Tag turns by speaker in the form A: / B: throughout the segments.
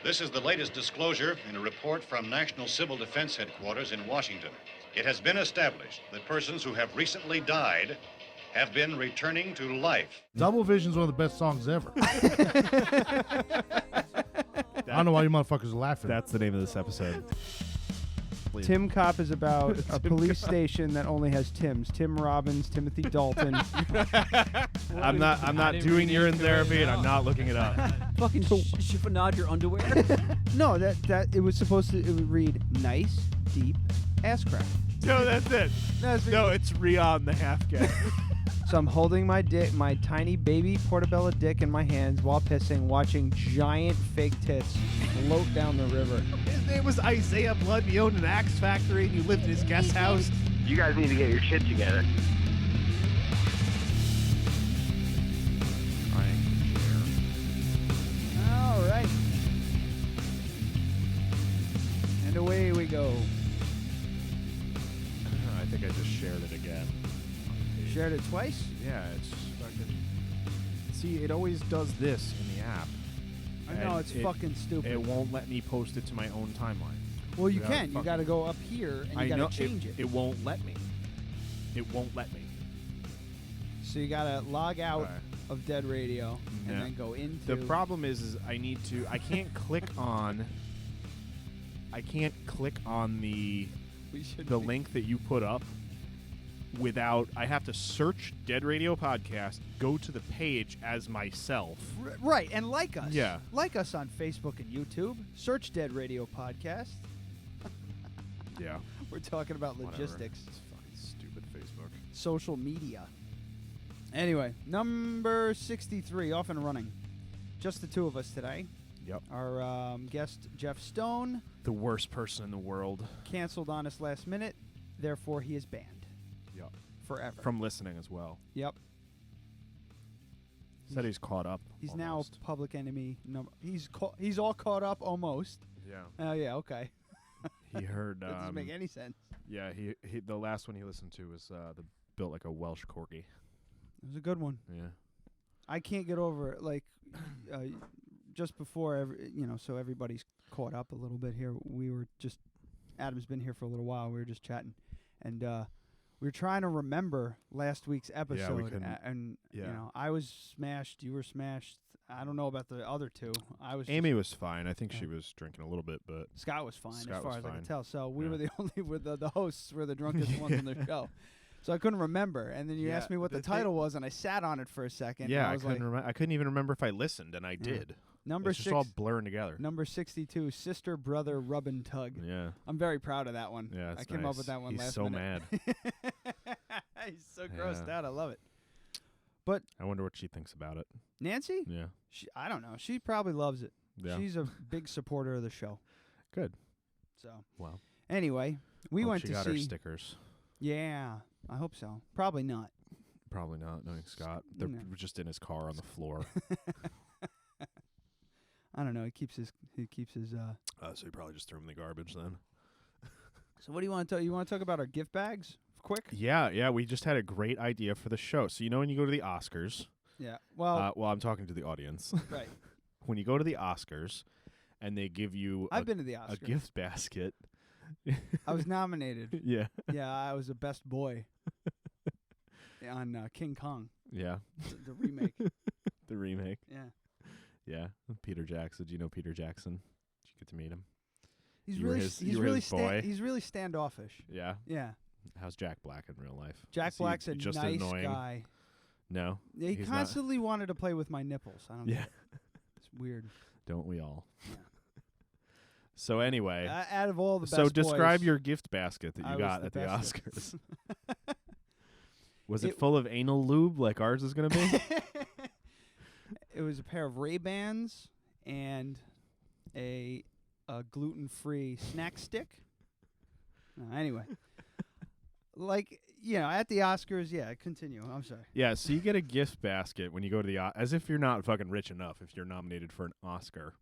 A: This is the latest disclosure in a report from National Civil Defense Headquarters in Washington. It has been established that persons who have recently died have been returning to life.
B: Double Vision's one of the best songs ever. I don't know why you motherfuckers are laughing.
C: That's the name of this episode.
D: Tim Cop is about a police station that only has Tims. Tim Robbins, Timothy Dalton.
C: I'm not doing urine therapy, and I'm not looking it up.
E: Fucking chiffonade your underwear.
D: No, that it was supposed to. It would read nice, deep ass crack.
C: No, that's it. No, it's Rion the half guy.
D: So I'm holding my dick, my tiny baby portobello dick in my hands while pissing, watching giant fake tits float down the river.
C: His name was Isaiah Blood, and he owned an axe factory, and you lived in his guest house.
F: You guys need to get your shit together.
D: All right. And away we go.
C: I think I just shared it again.
D: Shared it twice?
C: Yeah, it's fucking... See, it always does this in the app.
D: I know, it's fucking stupid.
C: It won't let me post it to my own timeline.
D: Well, you can. You got to go up here, and you got to change it.
C: It won't let me. It won't let me.
D: So you got to log out of Dead Radio and then go into...
C: The problem is I need to... I can't click on... I can't click on the link that you put up without... I have to search Dead Radio Podcast, go to the page as myself.
D: Right, and like us.
C: Yeah.
D: Like us on Facebook and YouTube. Search Dead Radio Podcast.
C: Yeah.
D: We're talking about
C: Whatever.
D: logistics.
C: It's fucking stupid Facebook.
D: Social media. Anyway, number 63, off and running. Just the two of us today.
C: Yep.
D: Our guest, Jeff Stone.
C: The worst person in the world.
D: Canceled on us last minute. Therefore, he is banned.
C: Yep.
D: Forever.
C: From listening as well.
D: Yep.
C: Said he's caught up.
D: He's
C: almost.
D: now public enemy number. He's all caught up almost.
C: Yeah.
D: Oh, yeah, okay.
C: He heard...
D: That doesn't make any sense.
C: Yeah, he the last one he listened to was built like a Welsh corgi.
D: It was a good one.
C: Yeah.
D: I can't get over it. Like, just before, so everybody's caught up a little bit here. We were just... Adam's been here for a little while. We were just chatting. And we were trying to remember last week's episode. I was smashed. You were smashed. I don't know about the other two.
C: Amy was fine. I think she was drinking a little bit, but
D: Scott was fine as far as I could tell. So we
C: Yeah.
D: were the only the hosts were the drunkest ones on the show. So I couldn't remember. And then you asked me what the title was, and I sat on it for a second.
C: Yeah,
D: and
C: I couldn't even remember if I listened, and I did.
D: Number
C: it's just all blurring together.
D: Number 62, Sister Brother Rub and Tug.
C: Yeah.
D: I'm very proud of that one.
C: Yeah, it's
D: I came up with that one
C: He's
D: last
C: so
D: minute.
C: mad.
D: He's so grossed out. I love it. But
C: I wonder what she thinks about it.
D: Nancy?
C: Yeah.
D: I don't know. She probably loves it.
C: Yeah.
D: She's a big supporter of the show.
C: Good.
D: So.
C: Well.
D: Anyway, we went to see.
C: She got her stickers.
D: Yeah, I hope so. Probably not.
C: Probably not, knowing Scott. They're just in his car on the floor.
D: I don't know. He keeps his.
C: So he probably just threw them in the garbage then.
D: So what do you want to talk? You want to talk about our gift bags, quick?
C: Yeah. We just had a great idea for the show. So when you go to the Oscars.
D: Yeah. Well.
C: I'm talking to the audience.
D: Right.
C: When you go to the Oscars, and they give you
D: I've been to the Oscars.
C: a gift basket.
D: I was nominated.
C: Yeah.
D: Yeah, I was a best boy on King Kong.
C: Yeah.
D: The remake.
C: The remake.
D: Yeah.
C: Yeah. Peter Jackson. Do you know Peter Jackson? Did you get to meet him?
D: He's
C: you
D: really
C: were his boy.
D: He's really standoffish.
C: Yeah.
D: Yeah.
C: How's Jack Black in real life?
D: Jack Black's a
C: just
D: nice
C: annoying?
D: guy.
C: No.
D: Yeah, he constantly wanted to play with my nipples. I don't get it. It's weird.
C: Don't we all?
D: Yeah.
C: So anyway,
D: out of all the best
C: so describe
D: boys,
C: your gift basket that you got at the
D: basket.
C: Oscars. Was it full of anal lube like ours is going to be?
D: It was a pair of Ray-Bans and a gluten-free snack stick. Anyway. At the Oscars, continue. I'm sorry.
C: Yeah, so you get a gift basket when you go to the as if you're not fucking rich enough if you're nominated for an Oscar.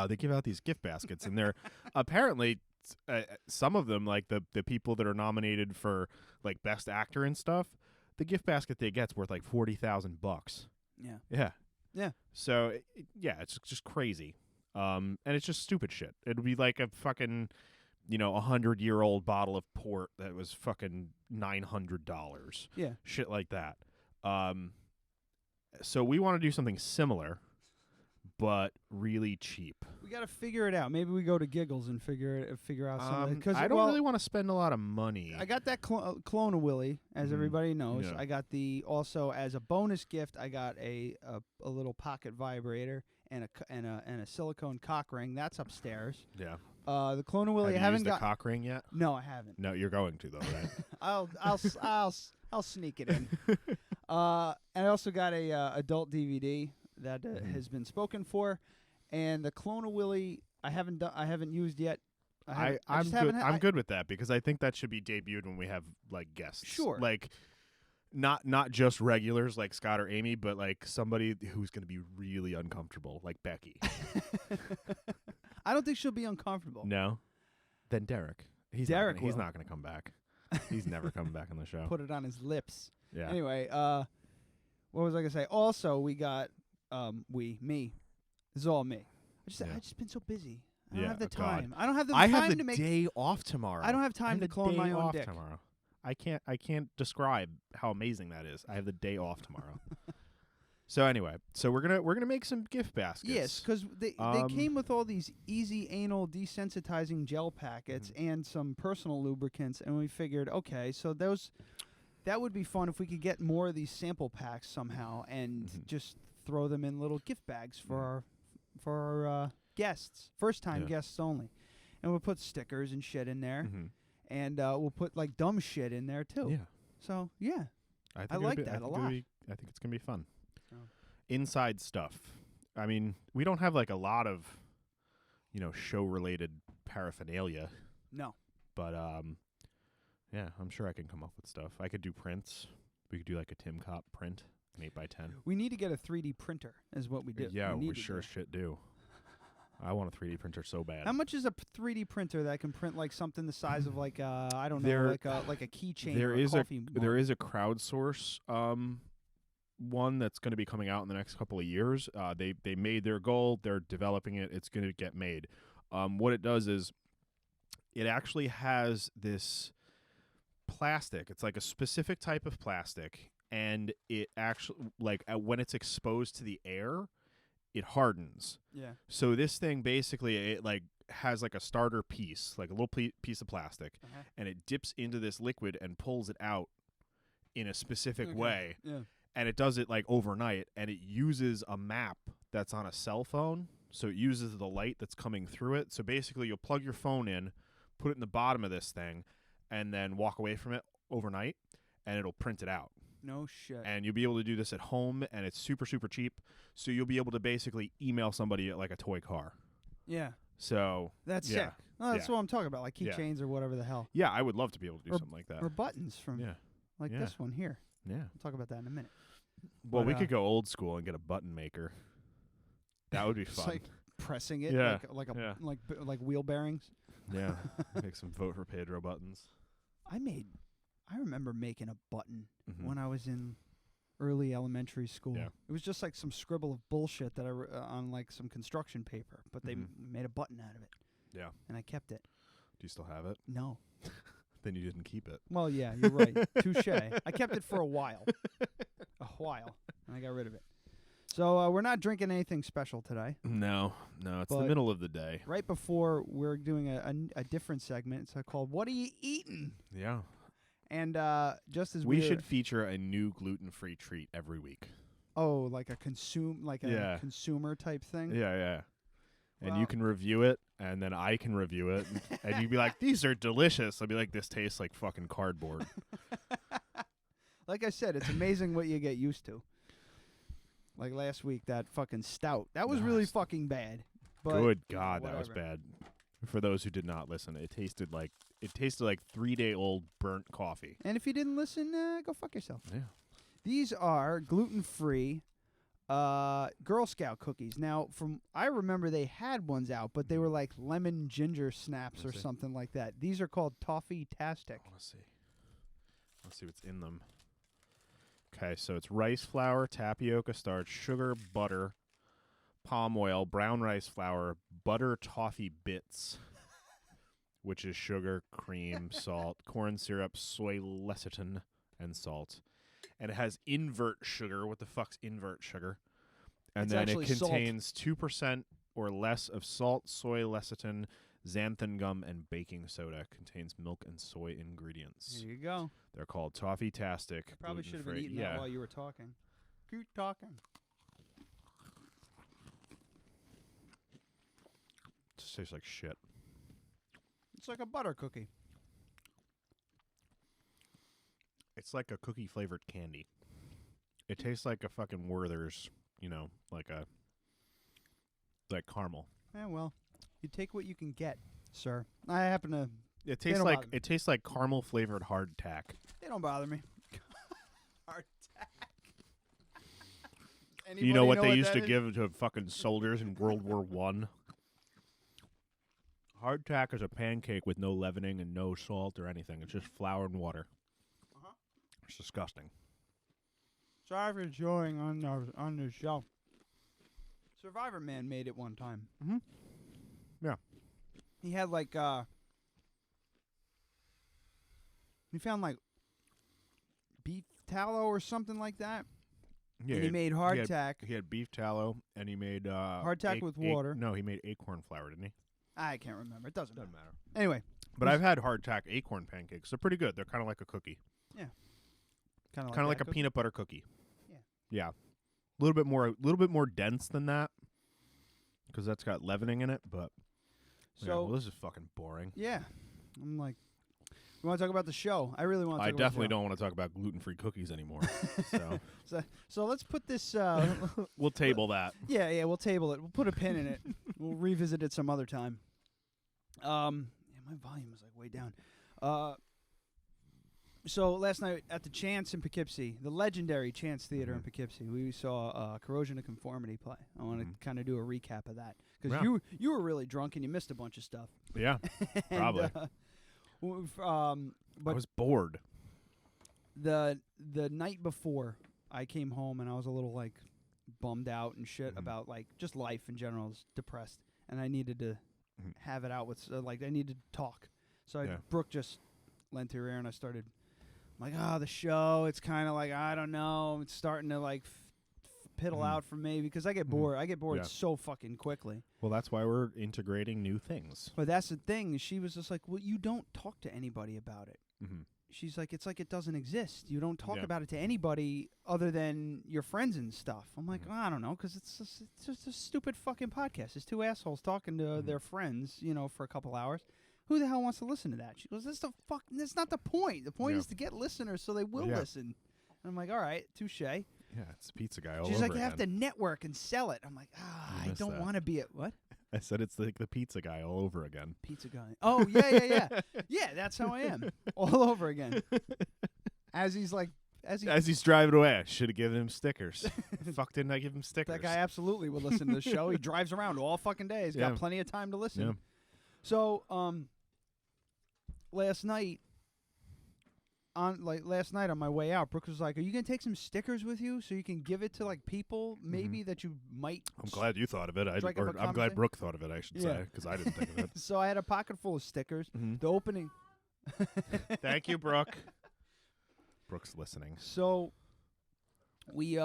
C: They give out these gift baskets, and they're apparently some of them, like the people that are nominated for like Best Actor and stuff, the gift basket they get's worth like $40,000.
D: Yeah.
C: Yeah.
D: Yeah.
C: So it's just crazy. And it's just stupid shit. It'd be like a fucking, 100-year-old bottle of port that was fucking $900.
D: Yeah.
C: Shit like that. So we want to do something similar, but really cheap.
D: We got to figure it out. Maybe we go to Giggles and figure out something. Because
C: I don't really want to spend a lot of money.
D: I got that Clone of Willy, as everybody knows.
C: Yeah.
D: I got also as a bonus gift, I got a little pocket vibrator and a silicone cock ring. That's upstairs.
C: Yeah.
D: The Clone of Willy,
C: Have
D: I
C: you
D: haven't
C: used
D: got.
C: the cock ring yet?
D: No, I haven't.
C: No, you're going to though, right?
D: I'll sneak it in. And I also got a adult DVD that has been spoken for, and the Clone of Willy I haven't used yet.
C: I'm good with that because I think that should be debuted when we have like guests.
D: Sure.
C: Like not just regulars like Scott or Amy, but like somebody who's going to be really uncomfortable, like Becky.
D: I don't think she'll be uncomfortable.
C: No. Then Derek. He's
D: Derek
C: not
D: will.
C: going to come back. He's never coming back on the show.
D: Put it on his lips.
C: Yeah.
D: Anyway, what was I gonna say? Also, we got me. This is all me. I've just been so busy. I don't have the time.
C: God.
D: I don't have the
C: I
D: time
C: have the
D: to make.
C: day off tomorrow.
D: I don't have time to clone my own dick.
C: Tomorrow. I can't describe how amazing that is. I have the day off tomorrow. So anyway, we're gonna make some gift baskets.
D: Yes, because they came with all these easy anal desensitizing gel packets and some personal lubricants, and we figured, okay, so that would be fun if we could get more of these sample packs somehow and just throw them in little gift bags for our guests, first time guests only, and we'll put stickers and shit in there, and we'll put like dumb shit in there too.
C: Yeah.
D: So yeah, I
C: think
D: like that a lot.
C: I think it's gonna be fun. Inside stuff. I mean, we don't have like a lot of, show related paraphernalia.
D: No.
C: But yeah, I'm sure I can come up with stuff. I could do prints. We could do like a Tim Cop print, an 8x10.
D: We need to get a 3D printer, is what we do.
C: Yeah, we sure as shit do. I want a 3D printer so bad.
D: How much is a 3D printer that can print like something the size of like I don't know, like a keychain or a coffee mug?
C: There is a crowdsource one that's going to be coming out in the next couple of years. They made their goal. They're developing it. It's going to get made. What it does is it actually has this plastic. It's like a specific type of plastic, and it actually when it's exposed to the air, it hardens.
D: Yeah.
C: So this thing basically it like has like a starter piece, like a little piece of plastic, and it dips into this liquid and pulls it out in a specific way.
D: Yeah.
C: And it does it like overnight, and it uses a map that's on a cell phone. So it uses the light that's coming through it. So basically you'll plug your phone in, put it in the bottom of this thing, and then walk away from it overnight, and it'll print it out.
D: No shit.
C: And you'll be able to do this at home, and it's super, super cheap. So you'll be able to basically email somebody like a toy car.
D: Yeah.
C: So
D: that's sick. Oh, that's what I'm talking about, like keychains or whatever the hell.
C: Yeah, I would love to be able to do something like that.
D: Or buttons from this one here.
C: Yeah.
D: We'll talk about that in a minute.
C: Well, we could go old school and get a button maker. That would be fun.
D: Like pressing it like wheel bearings.
C: Yeah. Make some Vote for Pedro buttons.
D: I remember making a button when I was in early elementary school.
C: Yeah.
D: It was just like some scribble of bullshit that on like some construction paper, but they made a button out of it.
C: Yeah.
D: And I kept it.
C: Do you still have it?
D: No.
C: Then you didn't keep it.
D: Well, yeah, you're right. Touche. I kept it for a while. And I got rid of it. So we're not drinking anything special today.
C: No, it's the middle of the day.
D: Right before we're doing a different segment. It's called "What Are You Eating?"
C: Yeah.
D: And just as
C: we should feature a new gluten-free treat every week.
D: Oh, like a consumer type thing.
C: Yeah. And you can review it, and then I can review it, and you'd be like, "These are delicious." I'd be like, "This tastes like fucking cardboard."
D: Like I said, it's amazing what you get used to. Like last week, that fucking stout. That was really fucking bad. But
C: good God, that was bad. For those who did not listen, it tasted like 3-day-old burnt coffee.
D: And if you didn't listen, go fuck yourself.
C: Yeah.
D: These are gluten-free Girl Scout cookies. Now, I remember they had ones out, but they were like lemon ginger snaps or something like that. These are called Toffee-tastic.
C: Let's see what's in them. Okay, so it's rice flour, tapioca starch, sugar, butter, palm oil, brown rice flour, butter toffee bits, which is sugar, cream, salt, corn syrup, soy lecithin, and salt. And it has invert sugar. What the fuck's invert sugar? And
D: It's
C: then it
D: actually salt.
C: contains 2% or less of salt, soy lecithin, xanthan gum, and baking soda. Contains milk and soy ingredients.
D: There you go.
C: They're called Toffee-tastic.
D: I probably should have been
C: gluten-free.
D: eating that while you were talking. Keep talking.
C: It just tastes like shit.
D: It's like a butter cookie.
C: It's like a cookie-flavored candy. It tastes like a fucking Werther's, like caramel.
D: Yeah, well, you take what you can get, sir. I happen to.
C: It
D: They
C: tastes
D: don't bother me.
C: it tastes like caramel-flavored hardtack.
D: They don't bother me. Hard attack.
C: You know what they
D: Anybody
C: used to
D: that is?
C: give to fucking soldiers in World War I? Hardtack is a pancake with no leavening and no salt or anything. It's just flour and water.
D: Uh-huh.
C: It's disgusting.
D: Sorry for joining on the show. Survivor Man made it one time.
C: Mm-hmm. Yeah.
D: He had he found beef tallow or something like that.
C: Yeah,
D: And he made
C: had-
D: hardtack.
C: He had beef tallow, and he made
D: Hardtack with water.
C: No, he made acorn flour, didn't he?
D: I can't remember. It doesn't matter.
C: matter.
D: Anyway,
C: But I've had hardtack acorn pancakes. They're pretty good. They're kind of like a cookie,
D: kind
C: kind of like
D: that
C: a peanut butter cookie.
D: Yeah.
C: Yeah. A little bit more dense than that, because that's got leavening in it. But
D: So
C: this is fucking boring.
D: yeah, I'm like, we want to talk about the show. I really want to.
C: I definitely don't want to talk about gluten-free cookies anymore. So
D: So let's put this.
C: we'll table that.
D: Yeah, we'll table it. We'll put a pin in it. We'll revisit it some other time. My volume is way down. So last night at the Chance in Poughkeepsie, the legendary Chance Theater in Poughkeepsie, we saw Corrosion of Conformity play. I want to kind of do a recap of that because
C: Yeah.
D: you were really drunk and you missed a bunch of stuff.
C: Yeah, probably.
D: But
C: I was bored.
D: the night before, I came home and I was a little bummed out and shit about just life in general. I was depressed and I needed to have it out with I needed to talk. So Brooke just lent her ear and I started the show. It's kind of I don't know. It's starting to piddle out for me because I get bored. I get bored so fucking quickly.
C: Well, that's why we're integrating new things.
D: But that's the thing. She was just well, you don't talk to anybody about it.
C: Mm-hmm.
D: She's it's it doesn't exist. You don't talk about it to anybody other than your friends and stuff. I'm well, I don't know, because it's just a stupid fucking podcast. It's two assholes talking to their friends, for a couple hours. Who the hell wants to listen to that? She goes, that's not the point. The point is to get listeners so they will listen. And I'm all right, touche.
C: Yeah, it's Pizza Guy all
D: She's
C: over
D: you
C: again.
D: have to network and sell it. I'm I
C: missed
D: don't
C: that.
D: want to be what?
C: I said it's like the Pizza Guy all over again.
D: Pizza Guy. Oh, yeah. Yeah, that's how I am. All over again. As he's
C: driving away, I should have given him stickers. Fuck, didn't I give him stickers?
D: That guy absolutely would listen to the show. He drives around all fucking day. He's got plenty of time to listen.
C: Yeah.
D: So, last night on my way out, Brooke was like, "Are you gonna take some stickers with you so you can give it to people maybe that you might?"
C: I'm glad you thought of it.
D: Strike up a
C: I'm glad
D: conversation?
C: Brooke thought of it, I should say, because I didn't think of it.
D: So I had a pocket full of stickers.
C: Mhm.
D: The opening.
C: Thank you, Brooke. Brooke's listening.
D: So we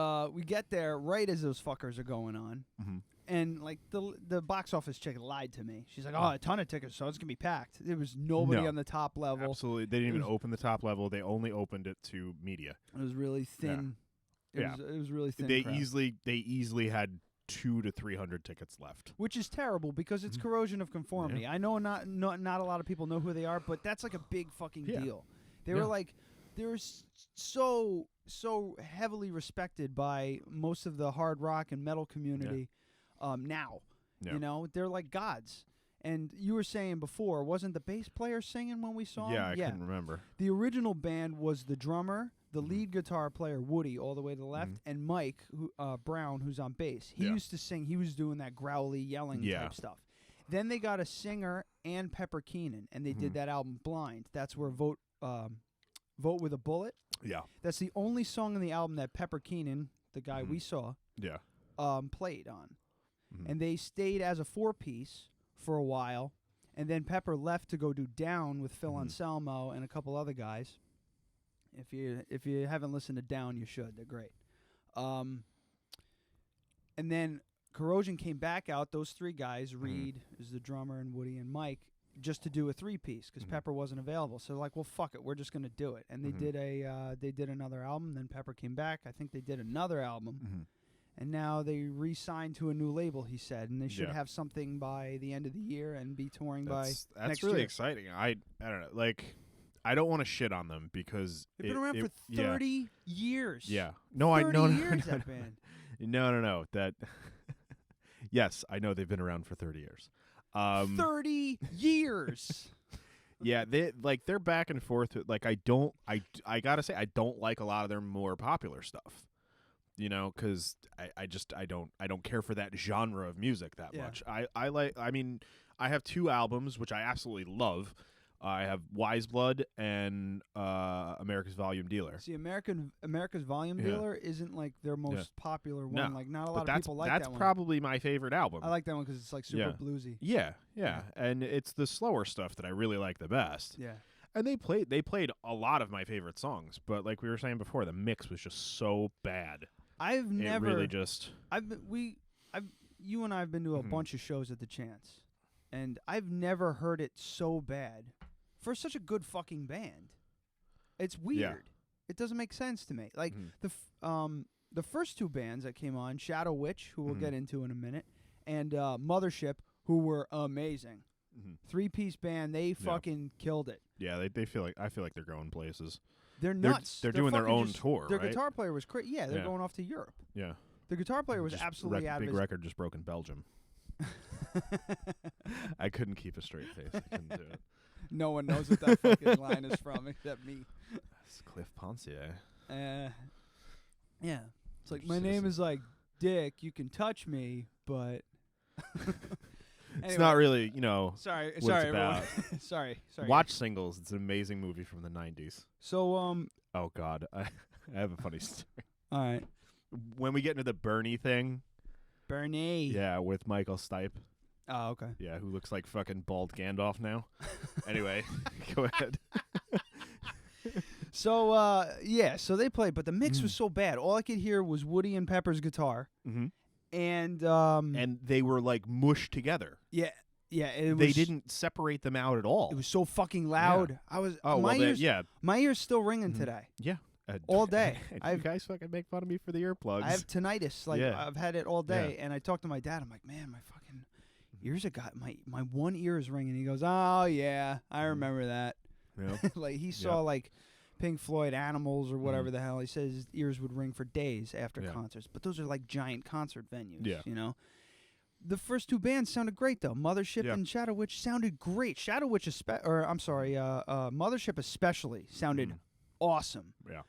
D: get there right as those fuckers are going on.
C: Mhm.
D: And the box office chick lied to me. She's like, "Oh, a ton of tickets, so it's gonna be packed." There was nobody
C: No.
D: on the top level.
C: Absolutely, they didn't
D: It
C: even
D: was-
C: open the top level. They only opened it to media.
D: It was really thin.
C: Yeah.
D: It was really thin.
C: They
D: crowd.
C: easily had 200 to 300 tickets left.
D: Which is terrible because it's Corrosion of Conformity. I know not a lot of people know who they are, but that's a big fucking deal. They were they were so heavily respected by most of the hard rock and metal community. Now, they're like gods. And you were saying before, wasn't the bass player singing when we saw him?
C: Yeah, I couldn't remember.
D: The original band was the drummer, the lead guitar player Woody, all the way to the left, and Mike Brown, who's on bass. He used to sing. He was doing that growly yelling type stuff. Then they got a singer and Pepper Keenan, and they did that album Blind. That's where Vote with a Bullet.
C: Yeah.
D: That's the only song on the album that Pepper Keenan, the guy we saw,
C: Yeah.
D: played on. and they stayed as a 4-piece for a while, and then Pepper left to go do Down with Phil Anselmo and a couple other guys. If you haven't listened to Down, you should. They're great. And then Corrosion came back out. Those 3 guys, Reed is the drummer, and Woody and Mike, just to do a 3-piece because Pepper wasn't available. So like, well, fuck it, we're just gonna do it. And they did another album. Then Pepper came back. I think they did another album, and now they re-signed to a new label. He said, and they should have something by the end of the year and be touring by next year.
C: That's really exciting. I don't know, like. I don't want to shit on them because
D: they've been around for 30 years.
C: Yeah. No,
D: 30 years that band.
C: No. That. Yes, I know they've been around for 30 years.
D: 30 years.
C: Yeah, they're back and forth. Like I gotta say I don't like a lot of their more popular stuff. You know, because I don't care for that genre of music that much. I mean, I have 2 albums which I absolutely love. I have Wise Blood and America's Volume Dealer.
D: See, America's Volume Dealer isn't like their most popular one. Like not a lot of people like that one.
C: That's probably my favorite album.
D: I like that one because it's like super bluesy.
C: Yeah, and it's the slower stuff that I really like the best.
D: Yeah,
C: and they played a lot of my favorite songs, but like we were saying before, the mix was just so bad.
D: You and I have been to a bunch of shows at the Chance, and I've never heard it so bad for such a good fucking band. It's weird.
C: Yeah.
D: It doesn't make sense to me. Like the first 2 bands that came on, Shadow Witch, who we'll get into in a minute, and Mothership, who were amazing. 3-piece band, they fucking killed it.
C: Yeah, I feel like they're going places.
D: They're nuts.
C: They're doing their own tour.
D: Their
C: right?
D: guitar player was crazy. Yeah, they're going off to Europe.
C: Yeah.
D: The guitar player was absolutely out of
C: big
D: his...
C: record just broke in Belgium. I couldn't keep a straight face. I couldn't do it.
D: No one knows what that fucking line is from except me.
C: It's Cliff Pontier.
D: Yeah. It's like, my name is like Dick. You can touch me, but... Anyway,
C: it's not really,
D: Sorry,
C: it's about.
D: sorry.
C: Watch Singles. It's an amazing movie from the 90s.
D: So,
C: Oh, God. I have a funny story.
D: All right.
C: When we get into the Bernie thing.
D: Bernie.
C: Yeah, with Michael Stipe.
D: Oh, okay.
C: Yeah, who looks like fucking bald Gandalf now. Anyway, go ahead.
D: So, so they played, but the mix was so bad. All I could hear was Woody and Pepper's guitar. And
C: they were like mushed together.
D: Yeah.
C: They didn't separate them out at all.
D: It was so fucking loud.
C: Yeah.
D: I was my ears still ringing today.
C: Yeah.
D: All day.
C: You guys fucking make fun of me for the earplugs.
D: I have tinnitus. I've had it all day, and I talked to my dad. I'm like, man, my fucking ears have got my one ear is ringing. He goes, oh yeah, I remember that.
C: Yeah.
D: Like he saw like Pink Floyd Animals or whatever the hell. He says his ears would ring for days after concerts. But those are like giant concert venues, you know? The first 2 bands sounded great, though. Mothership and Shadow Witch sounded great. Shadow Witch, Mothership especially sounded awesome.
C: Yeah.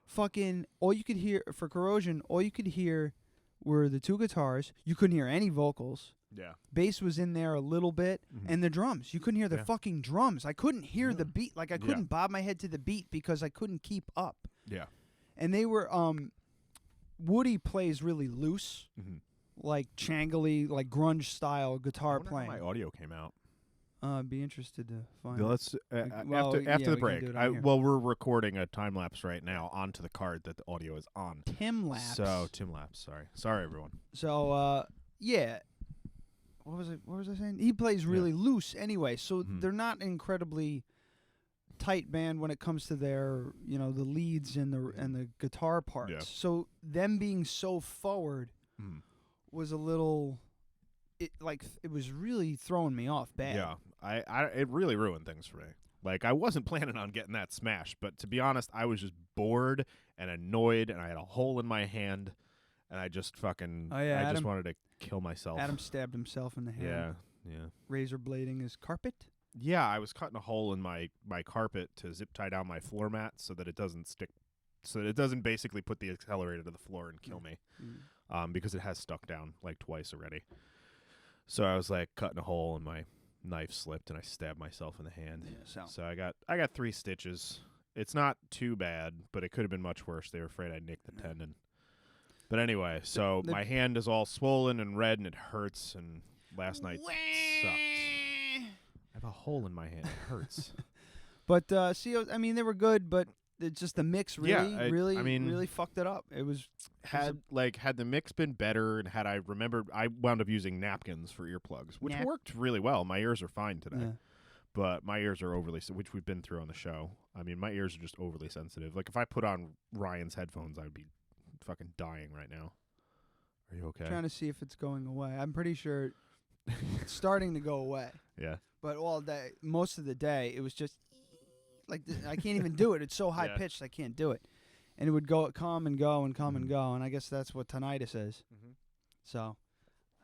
D: Fucking, all you could hear, for Corrosion, all you could hear were the 2 guitars. You couldn't hear any vocals.
C: Yeah.
D: Bass was in there a little bit, and the drums. You couldn't hear the fucking drums. I couldn't hear the beat. Like, I couldn't bob my head to the beat because I couldn't keep up.
C: Yeah.
D: And they were, Woody plays really loose, like changly, like grunge-style guitar playing.
C: How my audio came out.
D: Be interested to find
C: Let's after the break. We're recording a time lapse right now onto the card that the audio is on.
D: Tim lapse.
C: Tim lapse. Sorry everyone.
D: So what was I saying? He plays really loose anyway, so they're not incredibly tight band when it comes to their, the leads and the guitar parts.
C: Yeah.
D: So them being so forward was a little. It was really throwing me off bad.
C: Yeah, it really ruined things for me. Like, I wasn't planning on getting that smashed, but to be honest, I was just bored and annoyed, and I had a hole in my hand, and I just fucking, I just wanted to kill myself.
D: Adam stabbed himself in the hand.
C: Yeah.
D: Razor blading his carpet.
C: Yeah, I was cutting a hole in my carpet to zip tie down my floor mat so that it doesn't stick, so that it doesn't basically put the accelerator to the floor and kill me, because it has stuck down like twice already. So I was like cutting a hole, and my knife slipped, and I stabbed myself in the hand.
D: Yeah,
C: so I got 3 stitches. It's not too bad, but it could have been much worse. They were afraid I'd nick the tendon. But anyway, so my hand is all swollen and red, and it hurts. And last night sucked. I have a hole in my hand. It hurts.
D: But COs, I mean, they were good, but it's just the mix really fucked it up. It was
C: had the mix been better, and had I remembered, I wound up using napkins for earplugs, which worked really well. My ears are fine today.
D: Yeah.
C: But my ears are which we've been through on the show. I mean, my ears are just overly sensitive. Like, if I put on Ryan's headphones, I would be fucking dying right now. Are you okay?
D: Trying to see if it's going away. I'm pretty sure it's starting to go away.
C: Yeah.
D: But all day, most of the day, it was just like I can't even do it. It's so high pitched, I can't do it. And it would come and go and come and go. And I guess that's what tinnitus is.
C: Mm-hmm.
D: So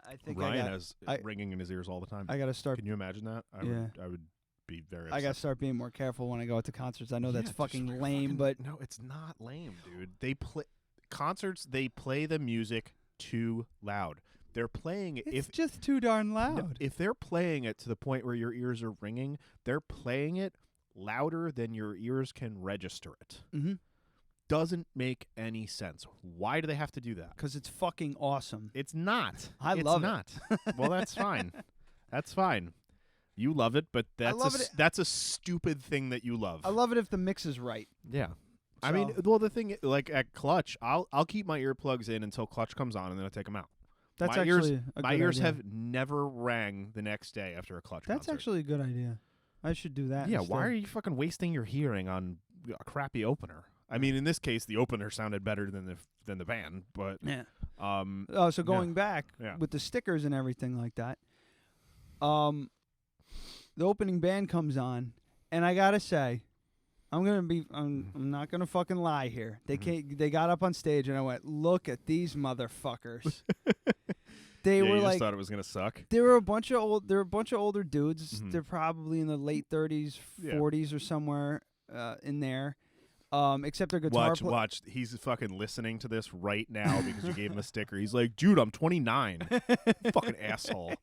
D: I think
C: Ryan has ringing in his ears all the time.
D: I got to start.
C: Can you imagine that? I would be very upset.
D: I got to start being more careful when I go out to concerts. I know that's fucking lame, but
C: no, it's not lame, dude. They play concerts. They play the music too loud. They're playing it.
D: It's just too darn loud.
C: No, if they're playing it to the point where your ears are ringing, they're playing it louder than your ears can register it.
D: Mm-hmm.
C: Doesn't make any sense. Why do they have to do that?
D: Because it's fucking awesome.
C: It's not.
D: I love it.
C: Well, that's fine. That's fine. You love it, but that's a stupid thing that you love.
D: I love it if the mix is right.
C: Yeah.
D: So.
C: I mean, well, the thing, like at Clutch, I'll keep my earplugs in until Clutch comes on, and then I'll take them out.
D: That's
C: my ears have never rang the next day after a Clutch concert.
D: That's actually a good idea. I should do that.
C: Yeah,
D: instead.
C: why are you fucking wasting your hearing on a crappy opener? I mean, in this case, the opener sounded better than the band, but
D: yeah. So going back with the stickers and everything like that, the opening band comes on, and I gotta say, I'm not gonna fucking lie here. They got up on stage, and I went, look at these motherfuckers. They were
C: you
D: like,
C: just thought it was gonna suck.
D: There were a bunch of older dudes.
C: Mm-hmm.
D: They're probably in the late 30s, 40s, or somewhere in there. Except their guitar.
C: Watch. He's fucking listening to this right now because you gave him a sticker. He's like, dude, I'm 29. Fucking asshole.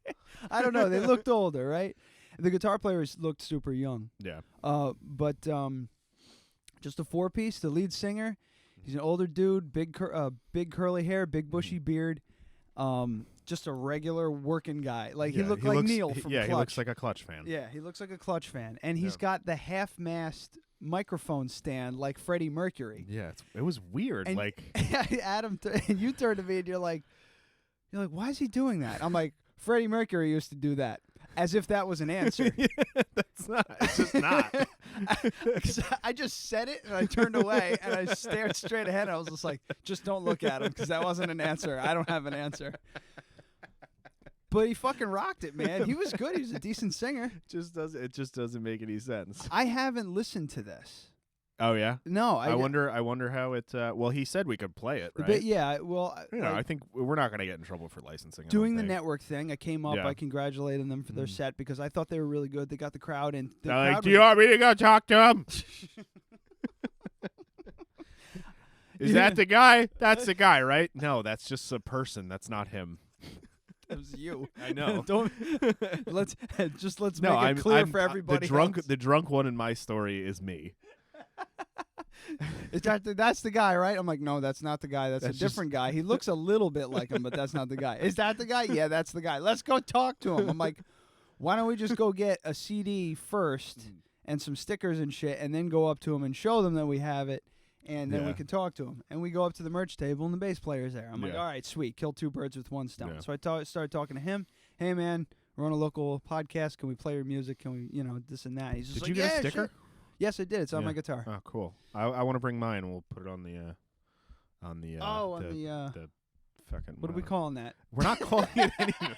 D: I don't know. They looked older, right? The guitar players looked super young.
C: Yeah.
D: But just a 4-piece. The lead singer, he's an older dude, big curly hair, big bushy beard. Just a regular working guy. Like he looked like Neil from Clutch.
C: Yeah, he looks like a Clutch fan.
D: Yeah, he looks like a Clutch fan, and he's got the half-mast microphone stand like Freddie Mercury.
C: Yeah, it was weird.
D: And
C: like
D: Adam, and you turned to me and you're like, why is he doing that? I'm like, Freddie Mercury used to do that, as if that was an answer.
C: That's not. It's just not.
D: I just said it and I turned away and I stared straight ahead. I was just like, just don't look at him because that wasn't an answer. I don't have an answer. But he fucking rocked it, man. He was good. He was a decent singer.
C: It just doesn't make any sense.
D: I haven't listened to this.
C: Oh yeah.
D: No,
C: I wonder how it. Well, he said we could play it, right?
D: But yeah, well,
C: I think we're not gonna get in trouble for licensing.
D: Doing the network thing, I came up. Yeah. I congratulated them for their set because I thought they were really good. They got the crowd in.
C: Do you want me to go talk to him? Is that the guy? That's the guy, right? No, that's just a person. That's not him.
D: It was you.
C: I know.
D: let's make it clear for everybody.
C: The drunk one in my story is me.
D: That's the guy, right? I'm like, no, that's not the guy. That's a different guy. He looks a little bit like him, but that's not the guy. Is that the guy? Yeah, that's the guy. Let's go talk to him. I'm like, why don't we just go get a CD first and some stickers and shit, and then go up to him and show them that we have it, and then we can talk to him. And we go up to the merch table, and the bass player's there. I'm like, all right, sweet. Kill two birds with one stone. So I started talking to him. Hey, man, we're on a local podcast. Can we play your music? Can we, this and that? He's just
C: Did you get a sticker?
D: Sure. Yes, I did. It's on my guitar.
C: Oh, cool. I want to bring mine. We'll put it on the fucking.
D: What are we calling that?
C: We're not calling it anything.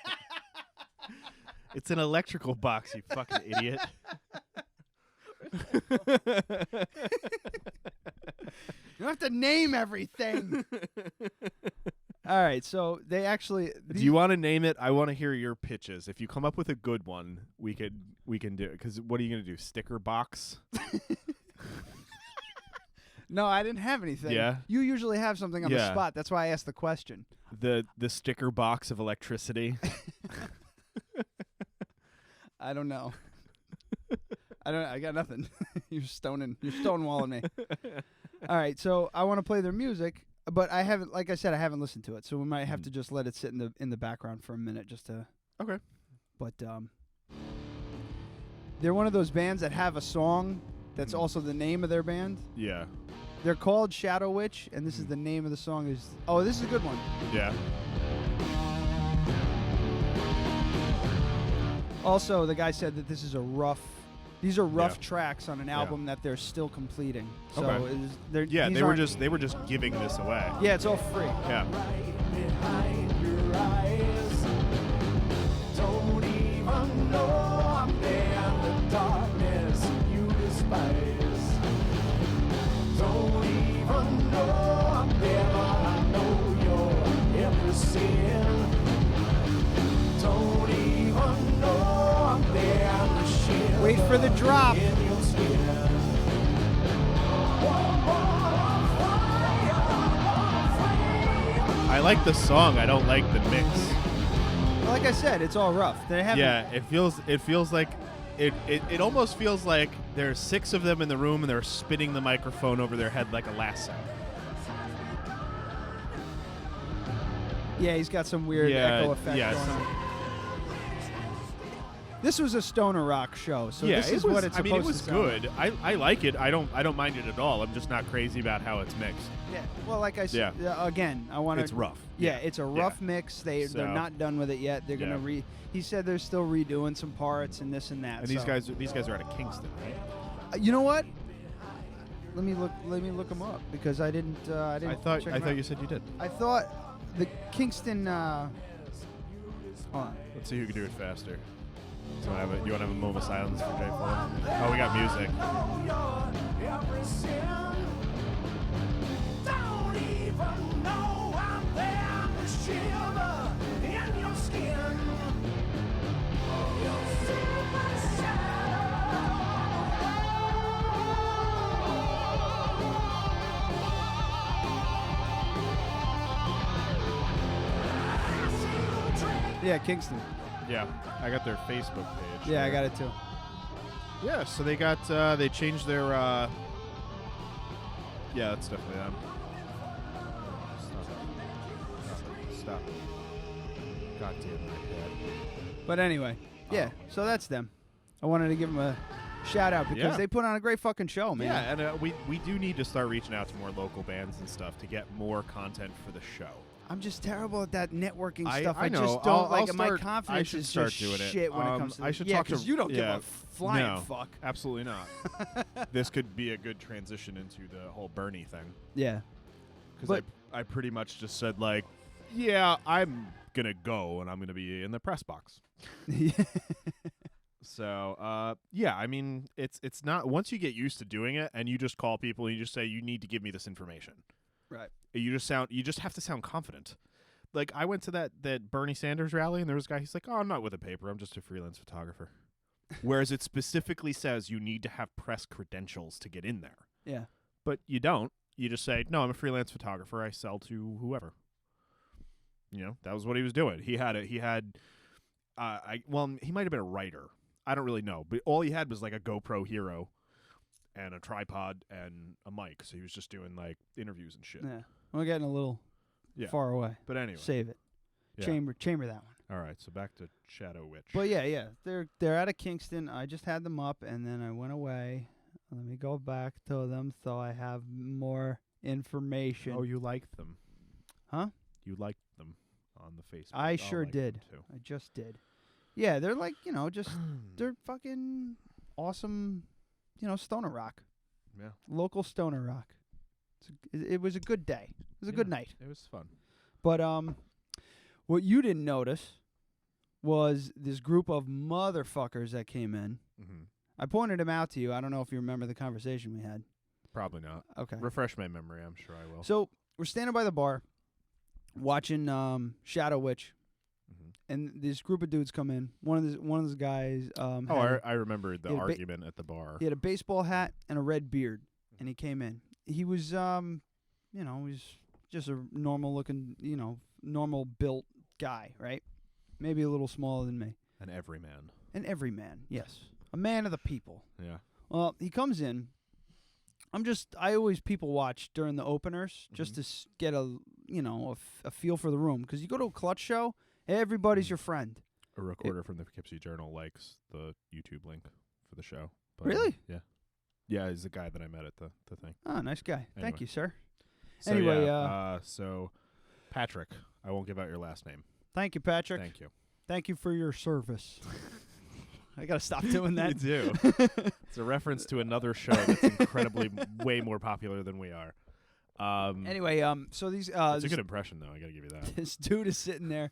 C: It's an electrical box, you fucking idiot.
D: You don't have to name everything. All right, so they actually.
C: Do you want to name it? I want to hear your pitches. If you come up with a good one, we can do it. Because what are you gonna do? Sticker box?
D: No, I didn't have anything.
C: Yeah.
D: You usually have something on the spot. That's why I asked the question.
C: The sticker box of electricity.
D: I don't know. I got nothing. You're stonewalling me. All right, so I want to play their music, but I haven't. Like I said, I haven't listened to it, so we might have to just let it sit in the background for a minute, just to.
C: Okay.
D: But they're one of those bands that have a song that's also the name of their band.
C: Yeah.
D: They're called Shadow Witch, and this is the name of the song. This is a good one.
C: Yeah.
D: Also, the guy said that these are rough tracks on an album that they're still completing. So
C: Okay.
D: these
C: they were just giving this away.
D: Yeah, it's all free.
C: Yeah.
G: Don't even know I'm there in the darkness you despise. Don't even know I'm there, but I know you're every sin. Don't even know I'm there in the shield.
D: Wait for the drop.
G: In your skin.
C: I like the song. I don't like the mix.
D: Like I said, it's all rough. They haven't.
C: Yeah, it feels like it almost feels like there's 6 of them in the room and they're spinning the microphone over their head like a lasso.
D: Yeah, he's got some weird echo effect going on. This was a stoner rock show, so this is what it's supposed to sound.
C: I mean, it was good. I like it. I don't mind it at all. I'm just not crazy about how it's mixed.
D: Yeah. Well, like I said, again, I want to.
C: It's rough.
D: Yeah, it's a rough mix. They're not done with it yet. They're gonna He said they're still redoing some parts and this and that.
C: And these guys are out of Kingston, right?
D: You know what? Let me look them up because I didn't. I
C: thought you said you did.
D: I thought the Kingston. Hold on.
C: Let's see who can do it faster. So you want to have a moment of silence for Jay Paul? Oh, we got music.
G: Don't even know I'm there, the shiver in your skin. You'll see my shadow.
D: Yeah, Kingston.
C: Yeah, I got their Facebook page.
D: Yeah, I got it too.
C: Yeah, so they got they changed their yeah, that's definitely them. Stop. God damn my head.
D: But anyway, yeah. So that's them. I wanted to give them a shout out because they put on a great fucking show, man.
C: Yeah, and we do need to start reaching out to more local bands and stuff to get more content for the show.
D: I'm just terrible at that networking stuff.
C: I know.
D: just don't
C: I'll
D: my
C: start,
D: confidence
C: I
D: is
C: start
D: just
C: doing
D: shit
C: it.
D: when it comes to
C: I should
D: yeah,
C: talk to
D: because you don't give a flying
C: no,
D: fuck.
C: Absolutely not. This could be a good transition into the whole Bernie thing.
D: Yeah.
C: Because I pretty much just said like, yeah, I'm gonna go and I'm gonna be in the press box. So yeah, I mean it's not once you get used to doing it and you just call people and you just say you need to give me this information.
D: Right.
C: You just have to sound confident. Like I went to that Bernie Sanders rally and there was a guy, he's like, oh, I'm not with a paper, I'm just a freelance photographer. Whereas it specifically says you need to have press credentials to get in there.
D: Yeah.
C: But you don't. You just say, no, I'm a freelance photographer, I sell to whoever. You know, that was what he was doing. He might have been a writer. I don't really know. But all he had was like a GoPro Hero and a tripod and a mic. So he was just doing like interviews and shit.
D: Yeah. We're getting a little far away.
C: But anyway.
D: Save it.
C: Yeah.
D: Chamber that one.
C: All right, so back to Shadow Witch.
D: But yeah. They're out of Kingston. I just had them up and then I went away. Let me go back to them so I have more information.
C: Oh, you liked them.
D: Huh?
C: You liked them on the Facebook.
D: I sure did.
C: Too.
D: I just did. Yeah, they're like, just they're fucking awesome, stoner rock.
C: Yeah.
D: Local stoner rock. It was a good day. It was a good night.
C: It was fun.
D: But what you didn't notice was this group of motherfuckers that came in.
C: Mm-hmm.
D: I pointed them out to you. I don't know if you remember the conversation we had.
C: Probably not.
D: Okay.
C: Refresh my memory. I'm sure I will.
D: So we're standing by the bar watching Shadow Witch. And this group of dudes come in. One of those guys.
C: I remember the argument at the bar.
D: He had a baseball hat and a red beard, and he came in. He was, he's just a normal looking, normal built guy, right? Maybe a little smaller than me.
C: An everyman.
D: An everyman, yes, a man of the people.
C: Yeah.
D: Well, he comes in. I always people watch during the openers just to get a feel for the room, because you go to a Clutch show, everybody's your friend.
C: A recorder from the Poughkeepsie Journal likes the YouTube link for the show. But,
D: Really?
C: Yeah. Yeah, he's the guy that I met at the thing.
D: Oh, nice guy. Thank
C: Anyway.
D: you, sir.
C: So,
D: Anyway,
C: so Patrick, I won't give out your last name.
D: Thank you, Patrick.
C: Thank you.
D: Thank you for your service. I gotta stop doing that.
C: You do. It's a reference to another show that's incredibly way more popular than we are.
D: Anyway, so these
C: it's a good impression, though. I gotta give you that.
D: this dude is sitting there,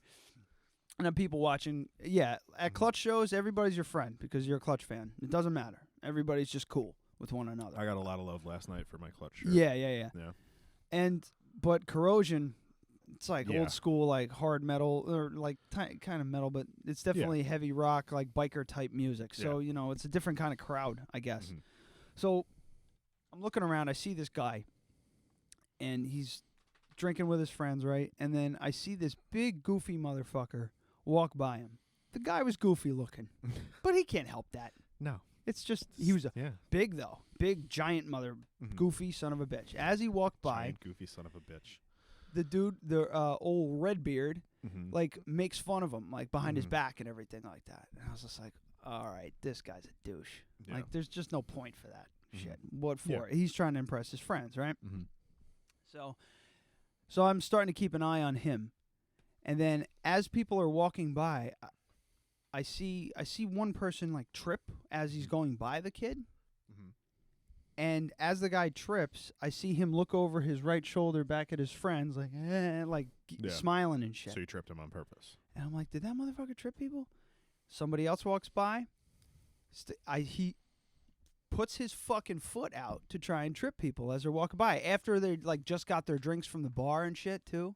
D: and then people watching. Yeah, at Clutch shows, everybody's your friend because you're a Clutch fan. It doesn't matter. Everybody's just cool with one another.
C: I got a lot of love last night for my Clutch shirt.
D: Yeah. But Corrosion, it's like
C: Yeah.
D: old school, like hard metal, or like kind of metal, but it's definitely heavy rock, like biker type music. So, it's a different kind of crowd, I guess.
C: Mhm.
D: So I'm looking around, I see this guy, and he's drinking with his friends, right? And then I see this big, goofy motherfucker walk by him. The guy was goofy looking, but he can't help that.
C: No.
D: It's just, he was
C: Yeah.
D: big, though. Big, giant goofy son of a bitch. As he walked by,
C: Giant, goofy son of a bitch.
D: the dude, the old Redbeard,
C: Mm-hmm.
D: like, makes fun of him, like, behind his back and everything like that. And I was just like, all right, this guy's a douche.
C: Yeah.
D: Like, there's just no point for that shit.
C: Mhm.
D: What for?
C: Yeah.
D: He's trying to impress his friends, right?
C: Mm-hmm.
D: So I'm starting to keep an eye on him. And then as people are walking by, I see one person, like, trip as he's going by the kid.
C: Mm-hmm.
D: And as the guy trips, I see him look over his right shoulder back at his friends, like, smiling and shit.
C: So you tripped him on purpose.
D: And I'm like, did that motherfucker trip people? Somebody else walks by. He puts his fucking foot out to try and trip people as they're walking by. After they, like, just got their drinks from the bar and shit, too.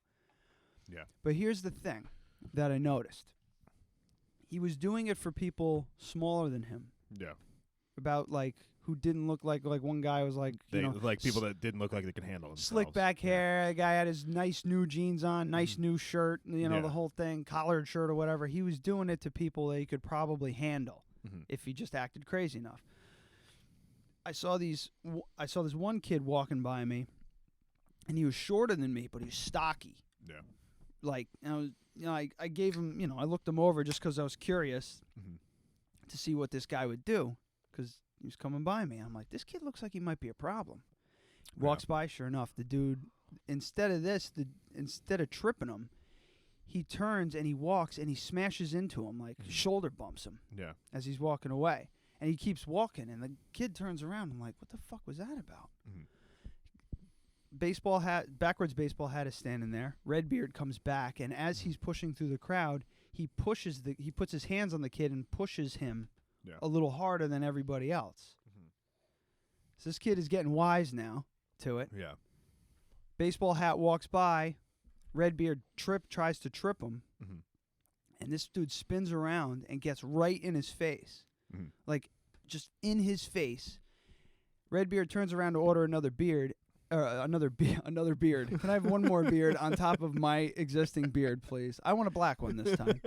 C: Yeah.
D: But here's the thing that I noticed. He was doing it for people smaller than him.
C: Yeah.
D: About, like, who didn't look like one guy was like,
C: Like people that didn't look like they could handle themselves.
D: slick back hair. The guy had his nice new jeans on, nice new shirt,
C: Yeah.
D: the whole thing, collared shirt or whatever. He was doing it to people that he could probably handle if he just acted crazy enough. I saw this one kid walking by me, and he was shorter than me, but he was stocky.
C: Yeah.
D: Like, and I gave him, I looked him over just because I was curious to see what this guy would do, because he was coming by me. I'm like, this kid looks like he might be a problem. Walks by, sure enough, the dude, instead of tripping him, he turns and he walks and he smashes into him, like shoulder bumps him as he's walking away. And he keeps walking, and the kid turns around. I'm like, what the fuck was that about? Baseball hat, backwards baseball hat is standing there. Redbeard comes back, and as he's pushing through the crowd, he puts his hands on the kid and pushes him a little harder than everybody else. So this kid is getting wise now to it.
C: Yeah.
D: Baseball hat walks by. Redbeard tries to trip him, and this dude spins around and gets right in his face. Like, just in his face. Redbeard turns around to order another beard. Another beard. Can I have one more beard on top of my existing beard, please? I want a black one this time.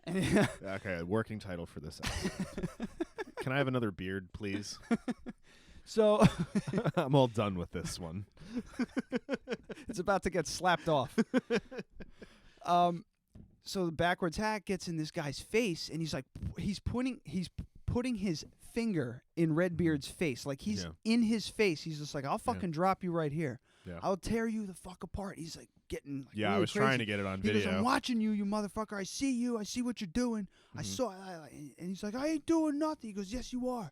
C: Okay, a working title for this episode. Can I have another beard, please?
D: So
C: I'm all done with this one.
D: it's about to get slapped off. So the backwards hat gets in this guy's face, and he's putting his finger in Redbeard's face, like he's in his face. He's just like, I'll fucking drop you right here.
C: Yeah.
D: I'll tear you the fuck apart. He's like getting like,
C: I
D: really
C: was
D: crazy.
C: trying to get it on
D: He
C: video.
D: goes, I'm watching you, you motherfucker. I see you. I see what you're doing. I saw. And he's like, I ain't doing nothing. He goes, yes, you are.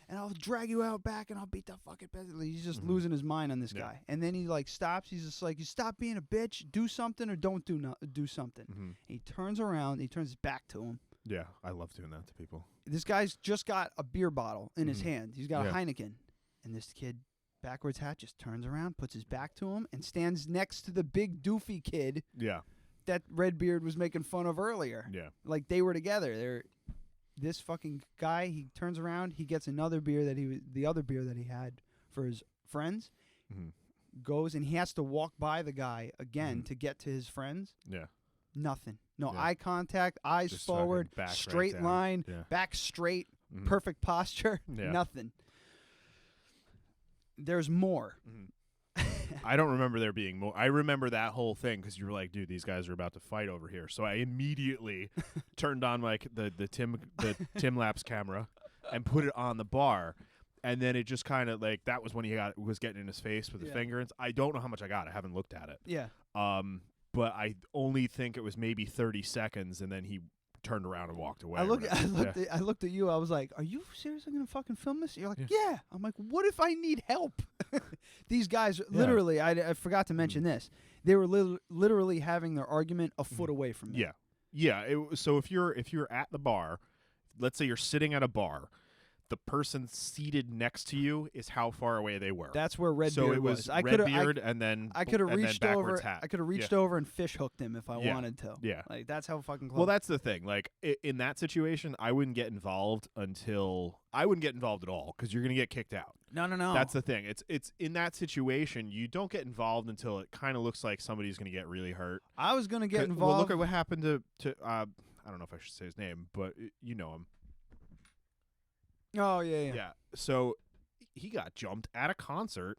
D: And I'll drag you out back, and I'll beat the fucking peasant. He's just losing his mind on this guy. And then he like stops. He's just like, you stop being a bitch. Do something or don't do something. And he turns around. He turns his back to him.
C: Yeah, I love doing that to people.
D: This guy's just got a beer bottle in his hand. He's got a Heineken. And this kid, backwards hat, just turns around, puts his back to him, and stands next to the big doofy kid that Redbeard was making fun of earlier.
C: Yeah.
D: Like, they were together. This fucking guy, he turns around, he gets another beer the other beer that he had for his friends, goes, and he has to walk by the guy again to get to his friends.
C: Yeah.
D: Nothing. No eye contact, eyes
C: Just
D: forward,
C: fucking back
D: straight
C: right down.
D: line, back straight, perfect posture, nothing. There's more.
C: I don't remember there being more. I remember that whole thing because you were like, dude, these guys are about to fight over here. So I immediately turned on like the Tim Lapse camera and put it on the bar. And then it just kind of like that was when he was getting in his face with the finger. I don't know how much I got. I haven't looked at it.
D: Yeah.
C: But I only think it was maybe 30 seconds, and then he turned around and walked away.
D: I looked at you. I was like, "Are you seriously gonna fucking film this?" You're like, "Yeah." I'm like, "What if I need help?" These guys, literally, I forgot to mention this. They were literally having their argument a foot away from me.
C: Yeah. So if you're at the bar, let's say you're sitting at a bar. The person seated next to you is how far away they were.
D: That's where Redbeard
C: so it was. Redbeard, and then
D: I could have reached over.
C: Hat.
D: I could have reached over and fish hooked him if I wanted to.
C: Yeah,
D: like that's how fucking close.
C: Well, that's the thing. Like in that situation, I wouldn't get involved at all because you're gonna get kicked out.
D: No.
C: That's the thing. It's in that situation you don't get involved until it kind of looks like somebody's gonna get really hurt.
D: I was gonna get involved.
C: Well, look at what happened to I don't know if I should say his name, but you know him.
D: Oh, yeah.
C: Yeah. So he got jumped at a concert,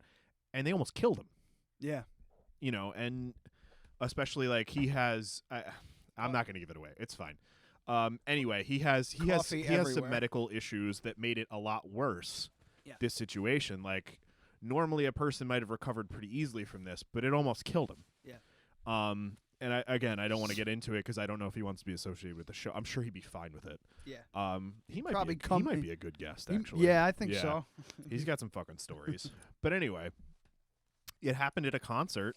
C: and they almost killed him.
D: Yeah.
C: You know, and especially like he has. I'm not going to give it away. It's fine. Anyway, he has some medical issues that made it a lot worse.
D: Yeah.
C: This situation, like normally a person might have recovered pretty easily from this, but it almost killed him.
D: Yeah.
C: And I don't want to get into it because I don't know if he wants to be associated with the show. I'm sure he'd be fine with it.
D: Yeah.
C: He might
D: probably
C: he might be a good guest actually.
D: Yeah, I think so.
C: He's got some fucking stories. But anyway, it happened at a concert,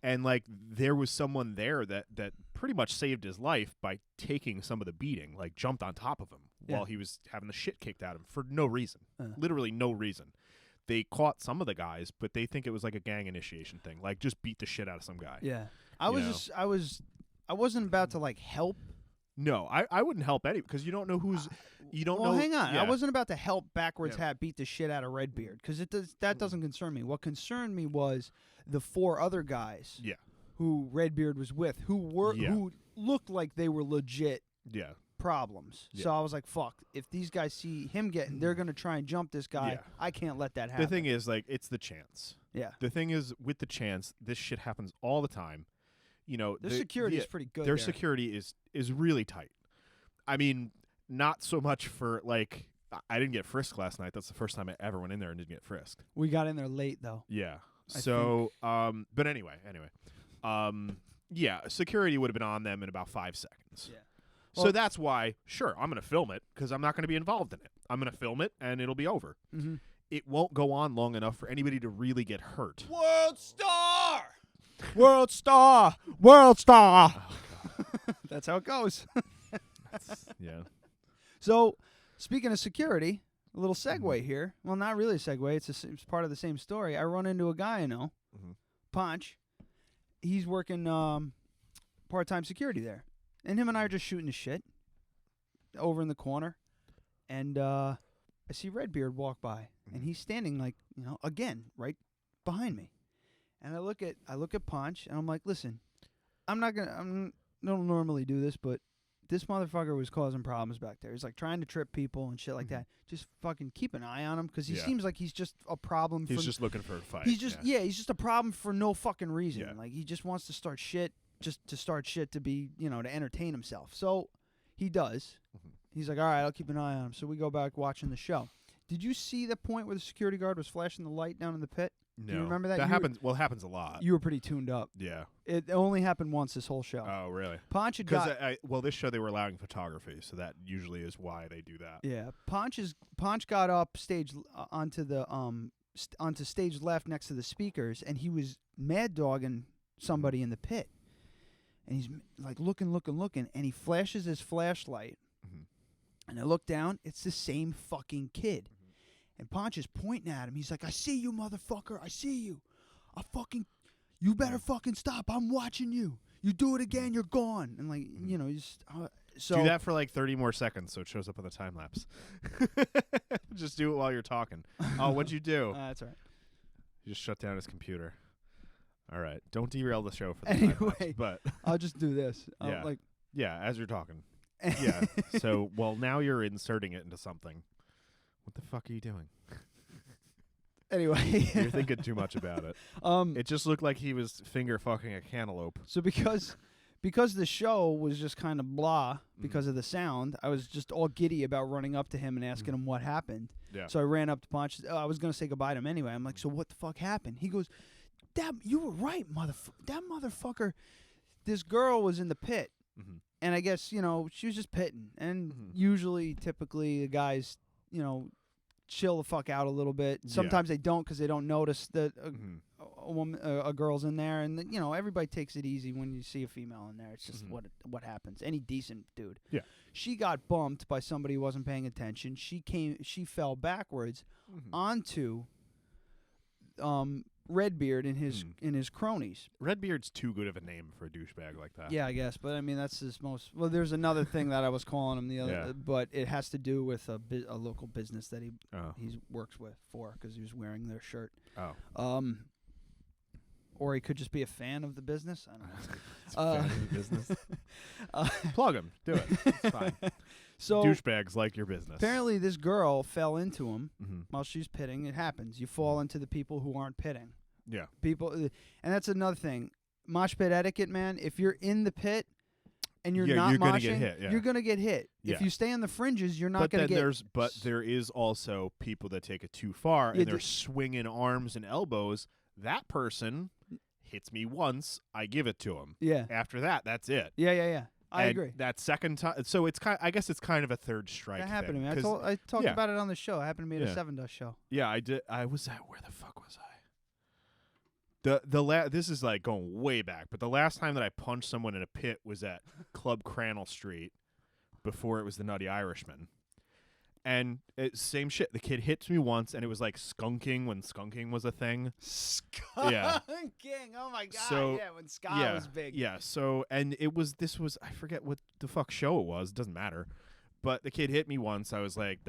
C: and like there was someone there that pretty much saved his life by taking some of the beating, like jumped on top of him while he was having the shit kicked out of him for no reason, literally no reason. They caught some of the guys, but they think it was like a gang initiation thing, like just beat the shit out of some guy.
D: Yeah. I wasn't about to like help.
C: No, I wouldn't help any because you don't know who's you don't know.
D: Well, hang on.
C: Yeah.
D: I wasn't about to help Backwards Hat beat the shit out of Redbeard because that doesn't concern me. What concerned me was the 4 other guys.
C: Yeah.
D: Who Redbeard was with, who looked like they were legit.
C: Yeah.
D: Problems.
C: Yeah.
D: So I was like, fuck, if these guys see him they're going to try and jump this guy.
C: Yeah.
D: I can't let that happen.
C: The thing is, like, it's the chance.
D: Yeah.
C: The thing is, with the chance, this shit happens all the time. You know,
D: their security is pretty good.
C: Their security is really tight. I mean, not so much for, like, I didn't get frisked last night. That's the first time I ever went in there and didn't get frisked.
D: We got in there late, though.
C: Yeah. But anyway. Yeah, security would have been on them in about 5 seconds.
D: Yeah.
C: So that's why, sure, I'm going to film it because I'm not going to be involved in it. I'm going to film it, and it'll be over.
D: Mm-hmm.
C: It won't go on long enough for anybody to really get hurt.
D: World Star!
C: World Star! World Star! Oh,
D: that's how it goes.
C: Yeah.
D: So, speaking of security, a little segue here. Well, not really a segue. It's part of the same story. I run into a guy I know, Punch. He's working part-time security there. And him and I are just shooting the shit over in the corner. And I see Redbeard walk by. And he's standing, like, again, right behind me. And I look at Punch, and I'm like, listen, I don't normally do this, but this motherfucker was causing problems back there. He's, like, trying to trip people and shit like that. Just fucking keep an eye on him, because he seems like he's just a problem.
C: He's just looking for a fight.
D: He's just, he's just a problem for no fucking reason.
C: Yeah.
D: Like, he just wants to start shit. Just to start shit to be, to entertain himself. So he does. He's like, all right, I'll keep an eye on him. So we go back watching the show. Did you see the point where the security guard was flashing the light down in the pit?
C: No.
D: Do you remember that?
C: That happens. Well, it happens a lot.
D: You were pretty tuned up.
C: Yeah.
D: It only happened once this whole show.
C: Oh, really?
D: Ponch had got.
C: Well, this show they were allowing photography, so that usually is why they do that.
D: Yeah. Ponch got up stage onto the onto stage left next to the speakers, and he was mad dogging somebody in the pit. And he's like looking, and he flashes his flashlight. And I look down, it's the same fucking kid. And Ponch is pointing at him. He's like, I see you, motherfucker. I see you. You better fucking stop. I'm watching you. You do it again, you're gone. And like, just so
C: do that for like 30 more seconds so it shows up on the time lapse. Just do it while you're talking. Oh, what'd you do?
D: That's all right.
C: You just shut down his computer. All right. Don't derail the show for the
D: anyway,
C: time lapse, but
D: I'll just do this.
C: Yeah, as you're talking. Yeah. So, now you're inserting it into something. What the fuck are you doing?
D: Anyway,
C: You're thinking too much about it. It just looked like he was finger fucking a cantaloupe.
D: so because the show was just kind of blah because of the sound, I was just all giddy about running up to him and asking him what happened.
C: Yeah.
D: So I ran up to Ponch. I was going to say goodbye to him anyway. I'm like, so what the fuck happened? He goes, you were right, that motherfucker. This girl was in the pit.
C: Mhm.
D: And I guess, she was just pitting. And typically, the guys, chill the fuck out a little bit. Sometimes they don't because they don't notice that a girl's in there. And, everybody takes it easy when you see a female in there. It's just what happens. Any decent dude.
C: Yeah.
D: She got bumped by somebody who wasn't paying attention. She fell backwards onto Redbeard and his cronies.
C: Redbeard's too good of a name for a douchebag like that.
D: Yeah, I guess, but I mean that's his most. Well, there's another thing that I was calling him the other, but it has to do with a local business that he works for because he was wearing their shirt.
C: Oh.
D: Or he could just be a fan of the business. I don't know.
C: It's a fan of the business. Plug him. Do it. It's fine.
D: So
C: douchebags like your business.
D: Apparently, this girl fell into him while she's pitting. It happens. You fall into the people who aren't pitting.
C: Yeah.
D: People, and that's another thing. Mosh pit etiquette, man. If you're in the pit and you're not
C: you're
D: moshing,
C: gonna get hit,
D: you're gonna get hit.
C: Yeah.
D: If you stay on the fringes, you're not gonna get.
C: But there is also people that take it too far and they're swinging arms and elbows. That person hits me once, I give it to him.
D: Yeah.
C: After that, that's it.
D: Yeah. I agree.
C: That second time, so it's I guess it's kind of a third strike.
D: That happened
C: thing,
D: to me. I talked about it on the show. It happened to me at a Seven Dust show.
C: Yeah, I did. I was at where the fuck was I? This is like going way back, but the last time that I punched someone in a pit was at Club Crannel Street before it was the Nutty Irishman. And same shit. The kid hits me once, and it was like skunking when skunking was a thing.
D: Skunking!
C: Yeah.
D: Oh my god!
C: So,
D: when ska was big.
C: Yeah. So, and this was I forget what the fuck show it was. It doesn't matter. But the kid hit me once. I was like,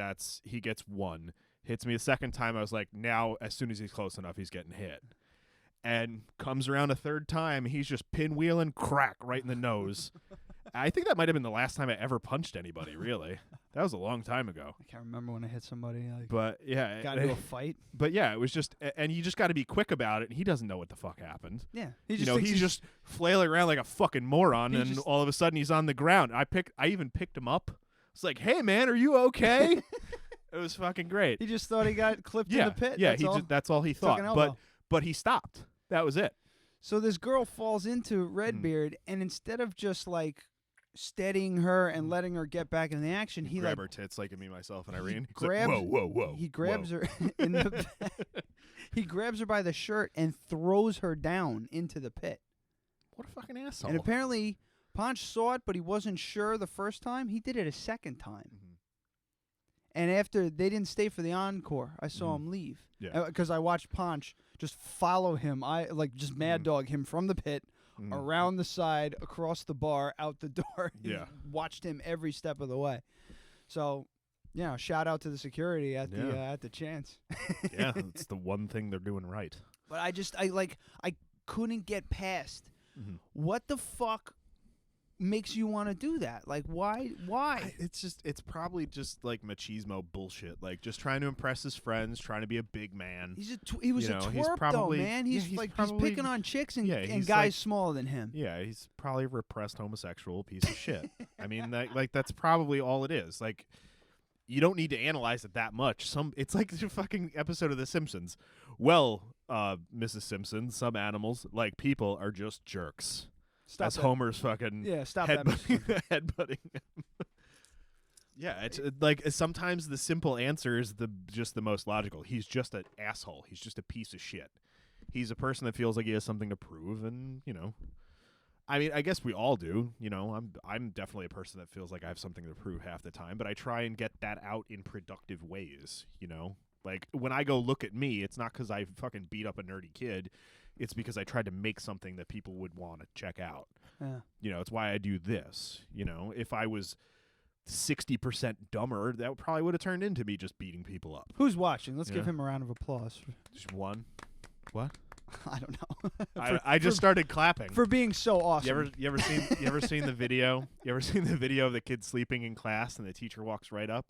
C: he gets one. Hits me the second time. I was like, now as soon as he's close enough, he's getting hit. And comes around a third time, he's just pinwheeling, crack right in the nose. I think that might have been the last time I ever punched anybody, really. That was a long time ago.
D: I can't remember when I hit somebody.
C: But, yeah.
D: Got into a fight.
C: But, yeah, it was just – and you just got to be quick about it. And he doesn't know what the fuck happened.
D: Yeah.
C: He's just flailing around like a fucking moron, and all of a sudden he's on the ground. I even picked him up. It's like, hey, man, are you okay? It was fucking great.
D: He just thought he got clipped in the pit.
C: Yeah, that's all he thought. But he stopped. That was it.
D: So this girl falls into Redbeard, and instead of just like steadying her and letting her get back in the action, he
C: grab her tits like me, myself, and Irene.
D: Grabs,
C: like, whoa.
D: He grabs her in the he grabs her by the shirt and throws her down into the pit.
C: What a fucking asshole!
D: And apparently, Ponch saw it, but he wasn't sure the first time. He did it a second time. And after they didn't stay for the encore, I saw him leave.
C: Yeah.
D: Because I watched Ponch just follow him. I just mad dog him from the pit, around the side, across the bar, out the door.
C: Yeah.
D: Watched him every step of the way. So, shout out to the security at the chance.
C: Yeah, it's the one thing they're doing right.
D: But I couldn't get past what the fuck makes you want to do that? Like, why?
C: It's probably just like machismo bullshit. Like just trying to impress his friends, trying to be a big man.
D: He was a twerp though, man. He's picking on chicks and guys like, smaller than him.
C: Yeah, he's probably a repressed homosexual piece of shit. I mean, that's probably all it is. Like, you don't need to analyze it that much. It's like the fucking episode of The Simpsons. Well, Mrs. Simpson, some animals, like people, are just jerks. That's Homer's fucking headbutting him. Yeah, it's like sometimes the simple answer is just the most logical. He's just an asshole. He's just a piece of shit. He's a person that feels like he has something to prove, and I mean, I guess we all do. I'm definitely a person that feels like I have something to prove half the time, but I try and get that out in productive ways. Like when I go look at me, it's not because I fucking beat up a nerdy kid. It's because I tried to make something that people would want to check out. Yeah. It's why I do this. If I was 60% dumber, that probably would have turned into me just beating people up.
D: Who's watching? Let's give him a round of applause.
C: Just one. What?
D: I don't know.
C: I just started clapping
D: for being so awesome.
C: You ever seen the video? You ever seen the video of the kid sleeping in class and the teacher walks right up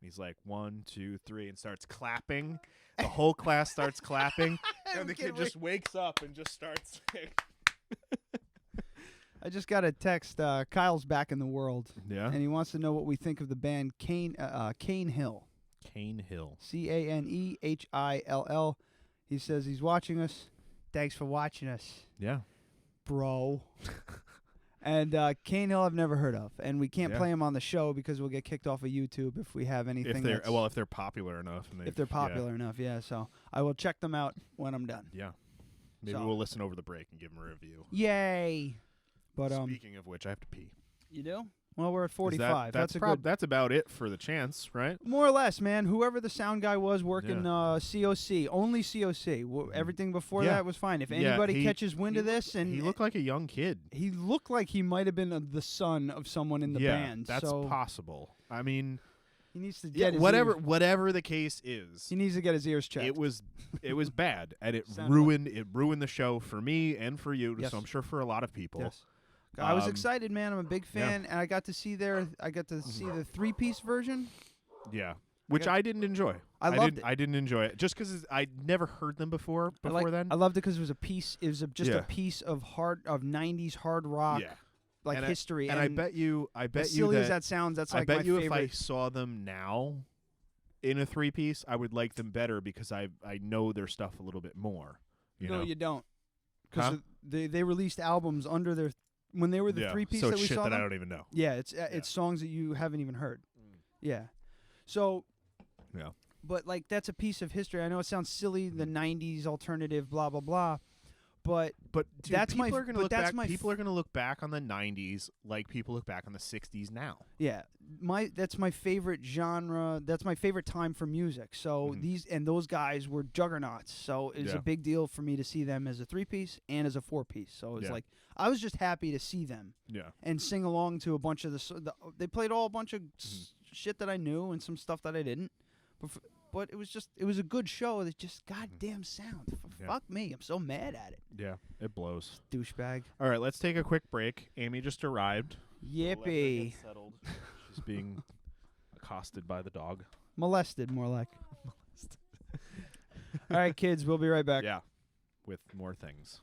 C: he's like, 1, 2, 3, and starts clapping. The whole class starts clapping, and the kid just wakes up and just starts.
D: I just got a text. Kyle's back in the world.
C: Yeah.
D: And he wants to know what we think of the band Cane Hill.
C: Cane Hill.
D: Canehill. He says he's watching us. Thanks for watching us,
C: Yeah.
D: bro. And Cane Hill I've never heard of. And we can't
C: Yeah.
D: play him on the show because we'll get kicked off of YouTube if we have anything.
C: If they're popular enough. And
D: if they're popular enough, yeah. So I will check them out when I'm done.
C: Yeah. Maybe
D: So-
C: we'll listen over the break and give them a review.
D: Yay! But
C: Speaking of which, I have to pee.
D: you do? Well, we're at
C: Is
D: 45. That's a good.
C: That's about it for the chance, right?
D: More or less, man. Whoever the sound guy was working COC, only COC. Everything before
C: Yeah.
D: that was fine. If
C: Yeah,
D: anybody catches wind of this, and
C: he looked like a young kid.
D: he looked like he might have been the son of someone in the
C: yeah,
D: band.
C: that's
D: so
C: possible. I mean,
D: he needs to
C: yeah,
D: get his
C: whatever the case is,
D: He needs to get his ears checked.
C: it was bad, and it
D: Sound
C: ruined the show for me and for you.
D: Yes.
C: So I'm sure for a lot of people.
D: Yes. I was
C: Um,
D: excited, man. I'm a big fan, and I got to see the 3-piece version.
C: Yeah, which I didn't enjoy.
D: I loved it.
C: I didn't enjoy it just because I'd never heard them before then.
D: I loved it because it was a piece. It was just
C: Yeah.
D: a piece of 90s hard rock,
C: yeah,
D: like
C: and
D: history.
C: I bet you
D: as silly as that sounds, that's like
C: I bet
D: my
C: you
D: favorite.
C: if I saw them now in a 3-piece, I would like them better because I know their stuff a little bit more. You know?
D: You don't, because
C: Huh?
D: they released albums under their when they were the 3-piece
C: so
D: that we
C: shit
D: saw
C: that I
D: them.
C: don't even know.
D: Yeah, it's songs that you haven't even heard. Yeah, so
C: Yeah.
D: but like that's a piece of history. I know it sounds silly, the '90s alternative, blah blah blah, but
C: But dude,
D: That's my-
C: people are gonna
D: but
C: look
D: that's
C: back.
D: my
C: People are gonna look back on the '90s like people look back on the '60s now.
D: yeah, that's my favorite genre. That's my favorite time for music. So those guys were juggernauts. So it was
C: Yeah.
D: a big deal for me to see them as a 3-piece and as a 4-piece. So it was
C: Yeah.
D: like I was just happy to see them
C: Yeah.
D: and sing along to a bunch of they played all a bunch of shit that I knew and some stuff that I didn't. But it was a good show. That just goddamn sound.
C: Yeah.
D: Fuck me, I'm so mad at it.
C: Yeah, it blows.
D: Douchebag.
C: All right, let's take a quick break. Amy just arrived.
D: Yippee.
C: Settled. She's being accosted by the dog.
D: Molested, more like. All right, kids, we'll be right back.
C: Yeah, with more things.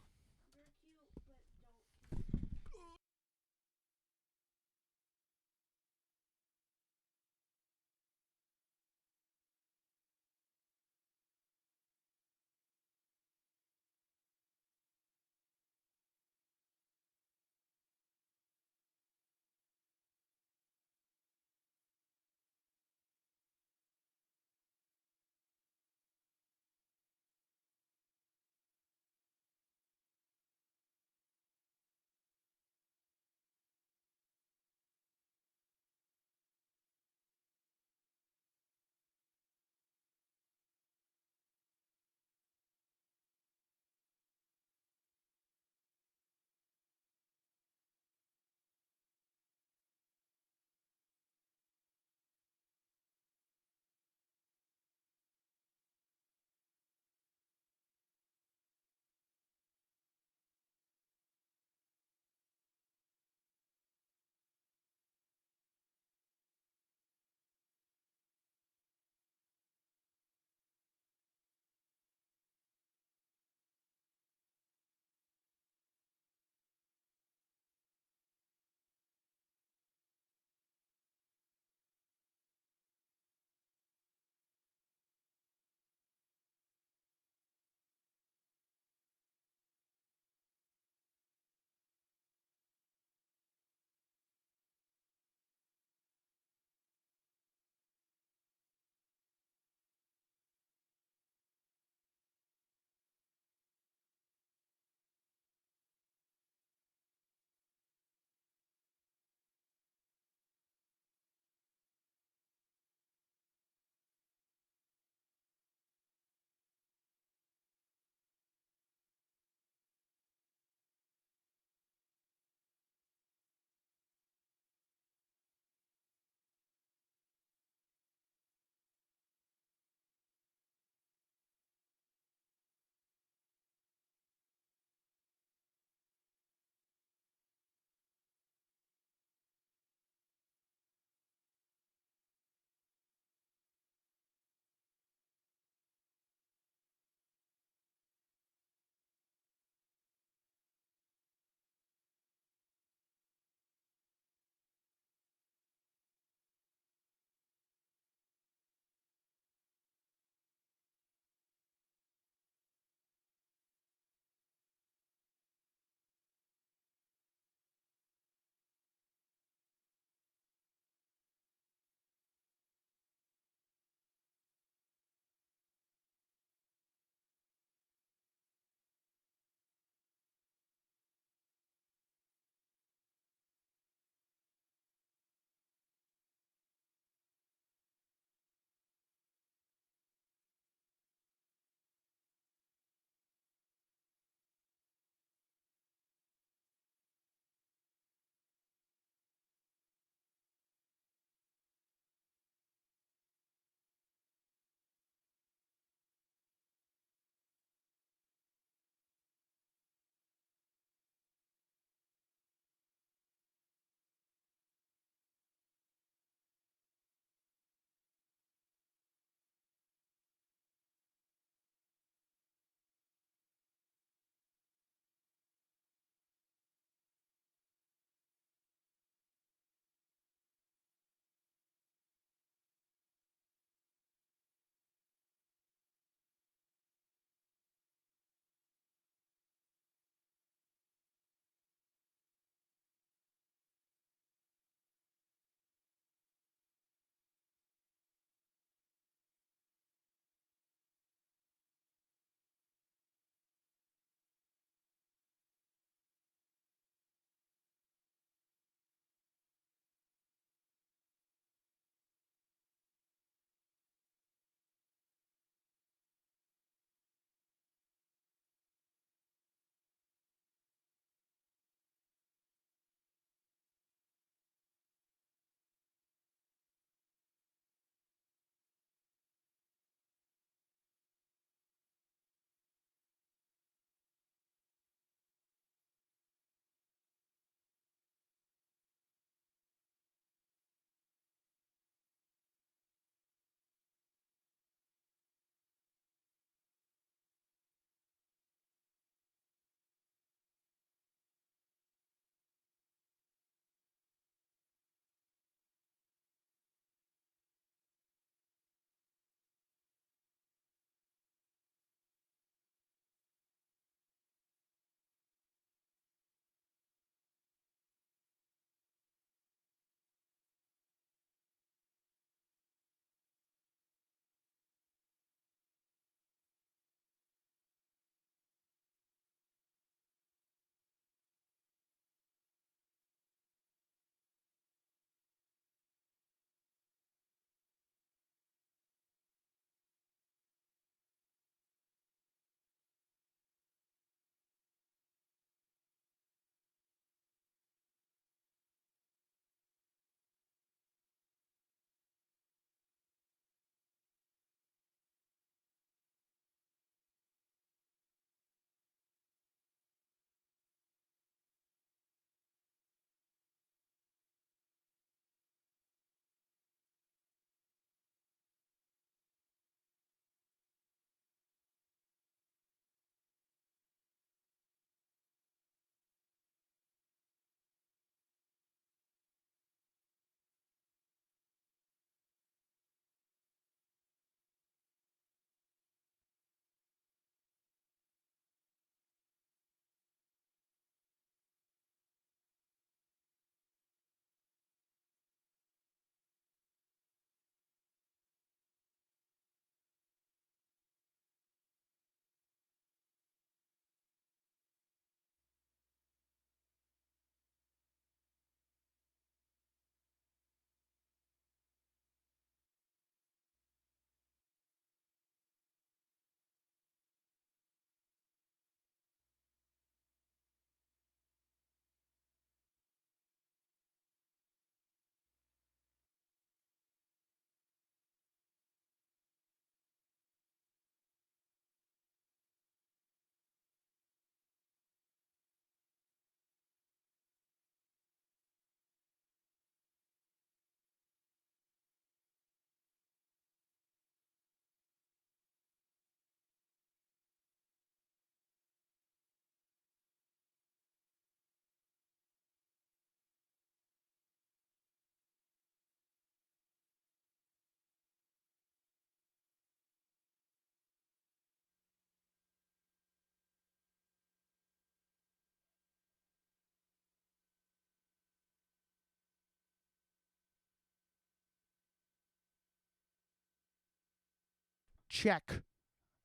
D: Check.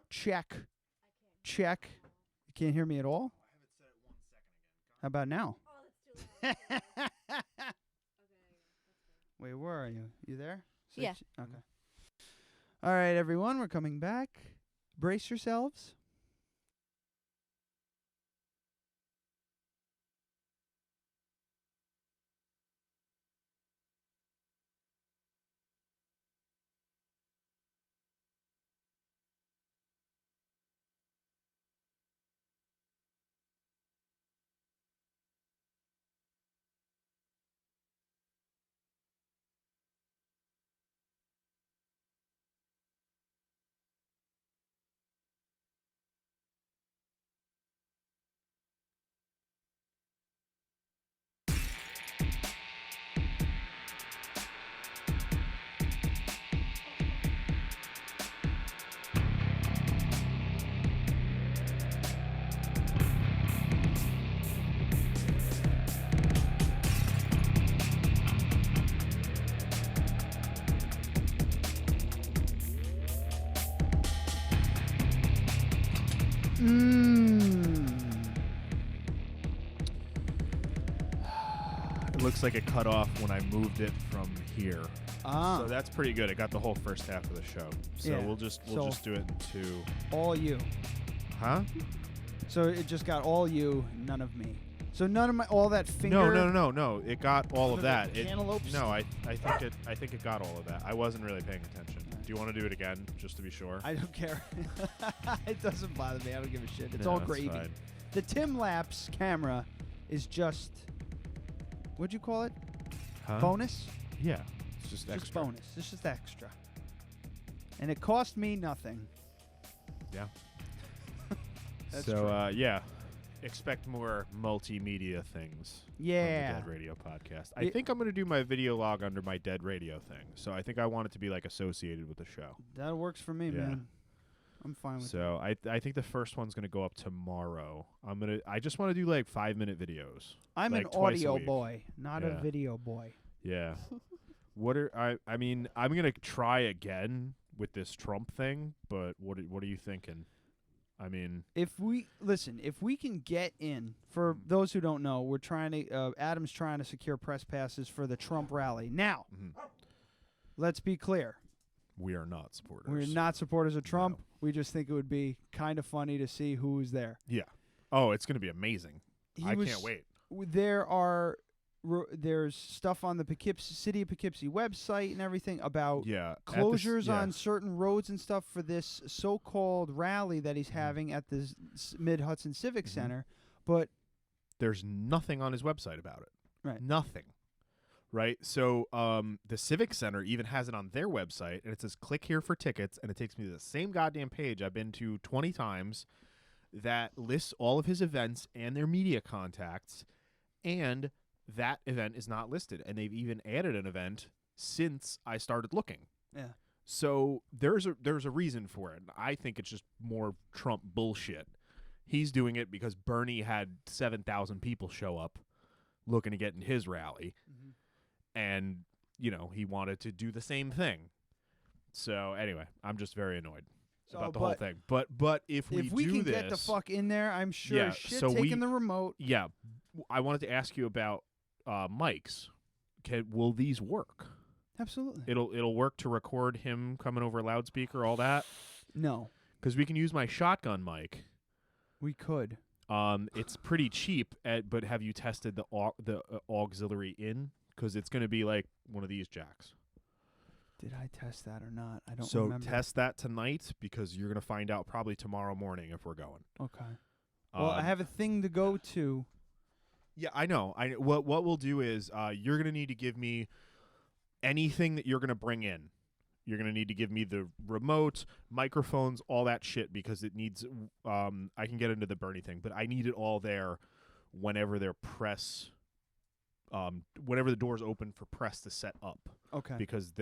D: Check. Check. You can't hear me at all?
C: I have it set at 1 second again.
D: How about now?
H: Oh, that's too loud. Okay.
D: Wait, where are you? You there?
H: Yeah.
D: Okay. All right, everyone, we're coming back. Brace yourselves.
C: It looks like it cut off when I moved it from here.
D: Ah.
C: So that's pretty good. It got the whole first half of the show. So
D: Yeah.
C: we'll just
D: So-
C: do it in two.
D: All you.
C: Huh?
D: So it just got all you, none of me. So none of my all that finger.
C: No. It got all of
D: the
C: that.
D: cantaloupe
C: I think it got all of that. I wasn't really paying attention. Do you want to do it again, just to be sure?
D: I don't care. It doesn't bother me. I don't give a shit. It's
C: No,
D: all
C: that's
D: gravy.
C: fine.
D: The Tim Lapse camera is just, what'd you call it?
C: Huh?
D: Bonus?
C: Yeah. It's just
D: Just
C: extra.
D: bonus. It's just extra. And it cost me nothing.
C: Yeah.
D: That's
C: so
D: true.
C: yeah, expect more multimedia things.
D: Yeah.
C: On the Dead Radio podcast. I think I'm going to do my video log under my Dead Radio thing. So I think I want it to be like associated with the show.
D: That works for me,
C: Yeah.
D: man. I'm fine with
C: So I think the first one's going to go up tomorrow. I just want to do like 5-minute videos.
D: I'm
C: like
D: an
C: twice a
D: audio
C: week.
D: boy, not a
C: Yeah.
D: video boy.
C: Yeah. I mean, I'm going to try again with this Trump thing, but what are you thinking? I mean,
D: If we can get in, for those who don't know, we're trying to Adam's trying to secure press passes for the Trump rally. Now, let's be clear.
C: we are not supporters.
D: We're not supporters of Trump. We just think it would be kind of funny to see who's there.
C: Yeah. Oh, it's going to be amazing. I can't wait.
D: There's stuff on the City of Poughkeepsie website and everything about
C: Yeah.
D: closures on certain roads and stuff for this so-called rally that he's having at the Mid-Hudson Civic Center. But
C: there's nothing on his website about it.
D: Right.
C: Nothing. Right? So the Civic Center even has it on their website, and it says click here for tickets, and it takes me to the same goddamn page I've been to 20 times that lists all of his events and their media contacts, and that event is not listed. And they've even added an event since I started looking.
D: yeah.
C: So there's a reason for it. I think it's just more Trump bullshit. He's doing it because Bernie had 7,000 people show up looking to get in his rally. And, he wanted to do the same thing. So anyway, I'm just very annoyed about the whole thing. But if we
D: can
C: do
D: get the fuck in there, I'm sure
C: Yeah,
D: as shit
C: so
D: taking the remote.
C: Yeah, I wanted to ask you about mics. Will these work?
D: Absolutely.
C: It'll work to record him coming over loudspeaker, all that?
D: No.
C: Because we can use my shotgun mic.
D: We could.
C: It's pretty cheap, but have you tested the auxiliary in? Because it's going to be like one of these jacks.
D: Did I test that or not? I don't
C: So
D: remember.
C: test that tonight, because you're going to find out probably tomorrow morning if we're going.
D: Okay. Well, I have a thing to go to.
C: Yeah, I know. What we'll do is you're going to need to give me anything that you're going to bring in. You're going to need to give me the remote, microphones, all that shit, because it needs I can get into the Bernie thing, but I need it all there whenever they're whenever the doors open for press to set up.
D: Okay.
C: Because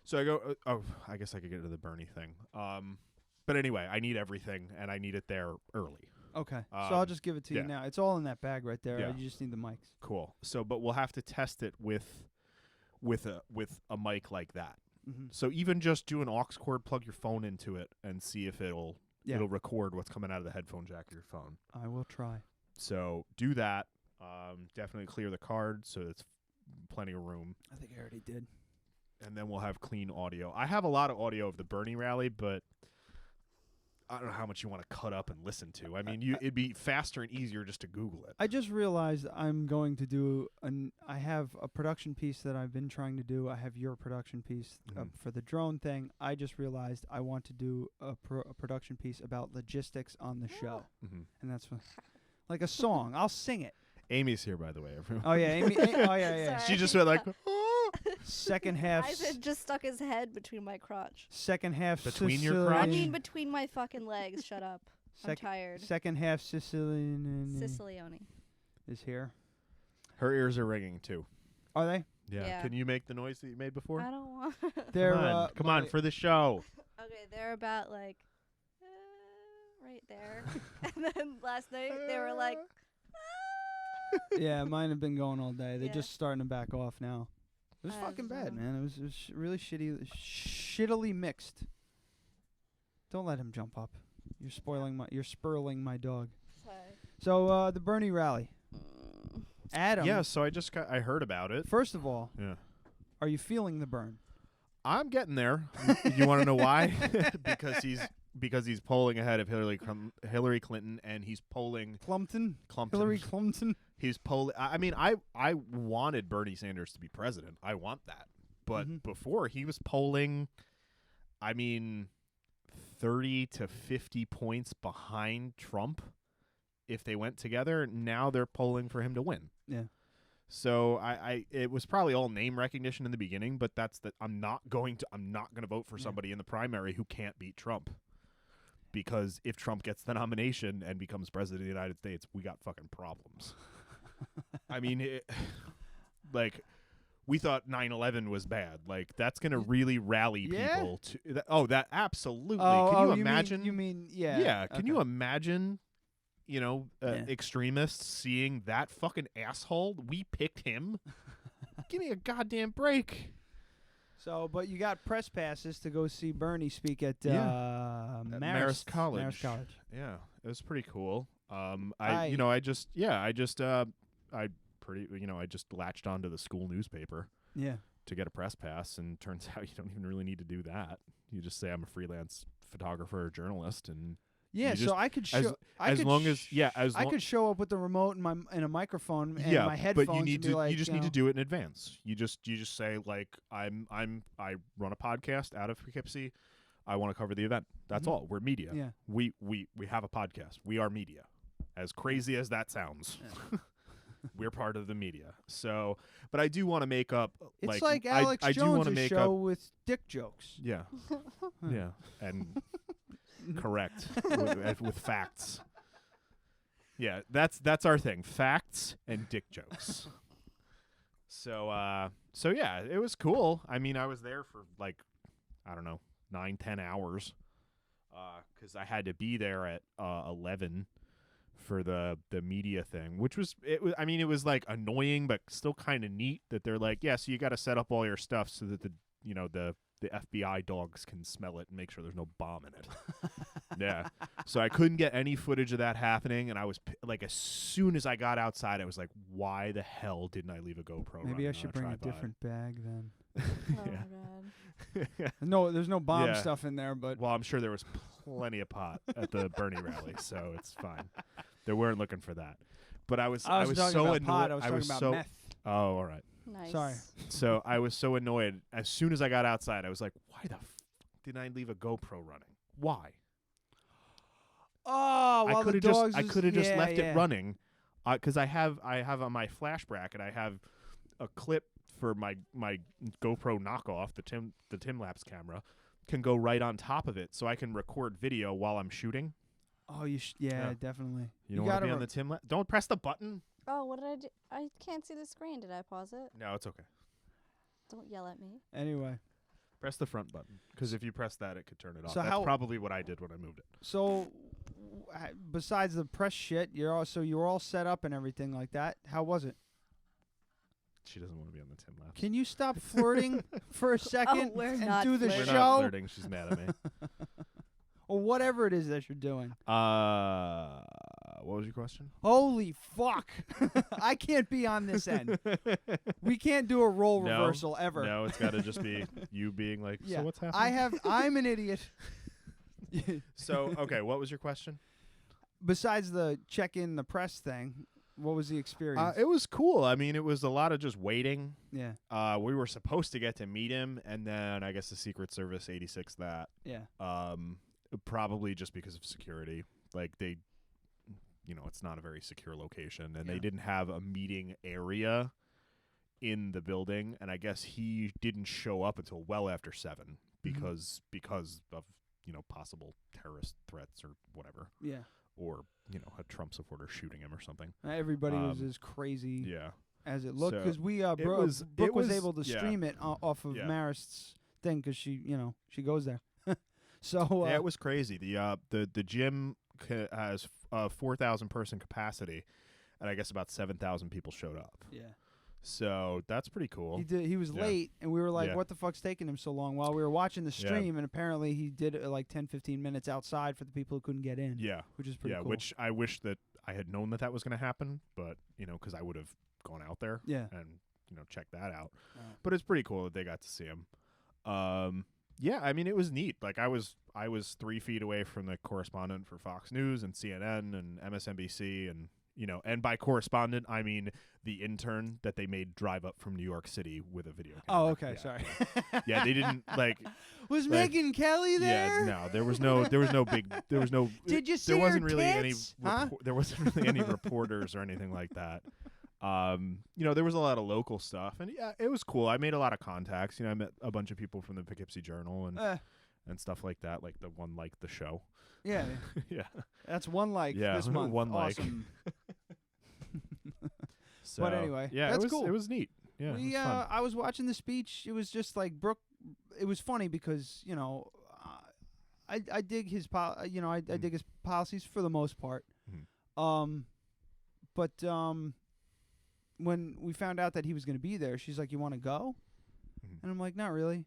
C: so I go I guess I could get into the Bernie thing. But anyway, I need everything, and I need it there early.
D: Okay. So I'll just give it to you
C: yeah.
D: now. It's all in that bag right there.
C: Yeah.
D: You just need the mics.
C: Cool. So but we'll have to test it with a mic like that. So even just do an aux cord, plug your phone into it, and see if it'll record what's coming out of the headphone jack of your phone.
D: I will try.
C: So do that. Definitely clear the card so it's plenty of room.
D: I think I already did.
C: And then we'll have clean audio. I have a lot of audio of the Bernie rally, but I don't know how much you want to cut up and listen to. I mean, it'd be faster and easier just to Google it.
D: I just realized I'm going to do I have a production piece that I've been trying to do. I have your production piece for the drone thing. I just realized I want to do a production piece about logistics on the show. And that's like a song. I'll sing it.
C: Amy's here, by the way, everyone.
D: Oh, yeah. Amy. Oh, yeah.
C: She just went like...
D: Second half.
I: Isaac just stuck his head between my crotch.
D: Second half
C: between
D: Sicilian.
C: your crotch.
I: I mean between my fucking legs. Shut up. I'm tired.
D: Second half Sicilian.
I: Cicilioni
D: is here.
C: Her ears are ringing too.
D: Are they?
C: Yeah. Can you make the noise that you made before?
I: I don't want.
D: They're
C: come on for the show.
I: Okay, they're about like right there, and then last night they were like.
D: Yeah, mine have been going all day. They're
I: Yeah.
D: just starting to back off now. It was fucking bad, man. It was really shittily mixed. Don't let him jump up. You're spurling my dog.
I: Sorry.
D: So the Bernie rally. Adam.
C: Yeah, so I heard about it.
D: First of all,
C: are
D: you feeling the burn?
C: I'm getting there. You want to know why? because he's polling ahead of Hillary Clinton, and he's polling Hillary
D: Clinton.
C: He's polling. I mean, I wanted Bernie Sanders to be president. I want that. But before, he was polling, I mean, 30 to 50 points behind Trump if they went together. Now they're polling for him to win.
D: Yeah.
C: So it was probably all name recognition in the beginning, but I'm not going to vote for somebody in the primary who can't beat Trump. Because if Trump gets the nomination and becomes president of the United States, we got fucking problems. I mean, we thought 9/11 was bad. Like, that's going to really rally people to... that absolutely. Can you imagine?
D: You mean, yeah.
C: Yeah, can you imagine, extremists seeing that fucking asshole? We picked him? Give me a goddamn break.
D: So, but you got press passes to go see Bernie speak at Marist
C: College.
D: Marist College.
C: Yeah, it was pretty cool. I just latched onto the school newspaper.
D: Yeah.
C: To get a press pass, and turns out you don't even really need to do that. You just say I'm a freelance photographer or journalist, and
D: so I could show
C: I
D: could show up with the remote and a microphone and my headphones.
C: But you need
D: to
C: you just need to do it in advance. You just say like I run a podcast out of Poughkeepsie. I want to cover the event. That's all. We're media.
D: Yeah.
C: We have a podcast. We are media. As crazy as that sounds. Yeah. We're part of the media. So, but I do want to make up.
D: It's like Alex Jones' show with dick jokes.
C: Yeah. Yeah. And correct with facts. Yeah, that's our thing. Facts and dick jokes. So yeah, it was cool. I mean, I was there for like, I don't know, 9-10 hours. Because I had to be there at 11 for the media thing, which was it was like annoying but still kind of neat that they're like, yeah, so you got to set up all your stuff so that the FBI dogs can smell it and make sure there's no bomb in it. Yeah. So I couldn't get any footage of that happening, and I was like, as soon as I got outside, I was like, why the hell didn't I leave a GoPro?
D: Maybe I should bring a different bag then.
I: Oh
C: yeah.
D: No, there's no bomb stuff in there, but
C: well, I'm sure there was plenty of pot at the Bernie rally, so it's fine. They weren't looking for that. But I was so annoyed.
D: Pot. I was talking about meth.
C: Oh, all right.
I: Nice.
D: Sorry.
C: So I was so annoyed. As soon as I got outside, I was like, why the didn't I leave a GoPro running? Why?
D: Oh, well,
C: I could have just left it running, because I have on my flash bracket, I have a clip for my GoPro knockoff, the Tim Lapse camera, can go right on top of it, so I can record video while I'm shooting.
D: Oh, yeah, definitely.
C: You don't want to be on the Tim Lapse? Don't press the button.
I: Oh, what did I do? I can't see the screen. Did I pause it?
C: No, it's okay.
I: Don't yell at me.
D: Anyway.
C: Press the front button, because if you press that, it could turn it off.
D: So
C: that's probably what I did when I moved it.
D: So, besides the press shit, you were all set up and everything like that. How was it?
C: She doesn't want to be on the Tim Laughs.
D: Can you stop flirting for a second
I: we're
D: and
I: not
D: do the
C: We're
I: flirting.
C: not
D: show?
C: flirting. She's mad at me.
D: Or whatever it is that you're doing.
C: What was your question?
D: Holy fuck. I can't be on this end. We can't do a role
C: No.
D: reversal ever.
C: No, it's got to just be you being like,
D: Yeah.
C: so what's happening?
D: I'm an idiot.
C: So, okay, what was your question?
D: Besides the check-in the press thing, what was the experience?
C: It was cool. I mean, it was a lot of just waiting.
D: Yeah.
C: We were supposed to get to meet him, and then I guess the Secret Service 86 that.
D: Yeah.
C: Probably just because of security. Like, they, it's not a very secure location, and they didn't have a meeting area in the building, and I guess he didn't show up until well after 7 because of, possible terrorist threats or whatever.
D: Yeah.
C: Or, a Trump supporter shooting him or something.
D: Everybody was as crazy
C: Yeah.
D: as it looked,
C: So
D: because we Brooke was able to stream it off of Marist's thing, because she goes there. So
C: yeah, it was crazy. The gym has 4,000 person capacity, and I guess about 7,000 people showed up.
D: Yeah.
C: So that's pretty cool.
D: He was late, and we were like,
C: Yeah.
D: what the fuck's taking him so long? While we were watching the stream, and apparently he did like 10-15 minutes outside for the people who couldn't get in.
C: Yeah.
D: Which is pretty cool.
C: Which I wish that I had known that was going to happen, but, because I would have gone out there and, checked that out. But it's pretty cool that they got to see him. Yeah, I mean, it was neat. Like, I was 3 feet away from the correspondent for Fox News and CNN and MSNBC, and and by correspondent I mean the intern that they made drive up from New York City with a video camera.
D: Oh, okay,
C: Yeah,
D: sorry.
C: Yeah, they didn't like.
D: Was
C: like,
D: Megyn Kelly there?
C: Yeah, no, there was no big.
D: Did you see
C: there wasn't
D: her
C: really
D: tits?
C: there wasn't really any reporters or anything like that. There was a lot of local stuff, and yeah, it was cool. I made a lot of contacts. I met a bunch of people from the Poughkeepsie Journal and stuff like that, like the one like the show.
D: Yeah.
C: Yeah.
D: That's one like this month.
C: One like.
D: Awesome.
C: So,
D: But anyway,
C: yeah,
D: that's
C: it was
D: cool.
C: It was neat. Yeah, it was fun.
D: I was watching the speech. It was just like Brooke. It was funny because I dig his I dig his policies for the most part. But when we found out that he was going to be there, she's like, "You want to go?" And I'm like, "Not really."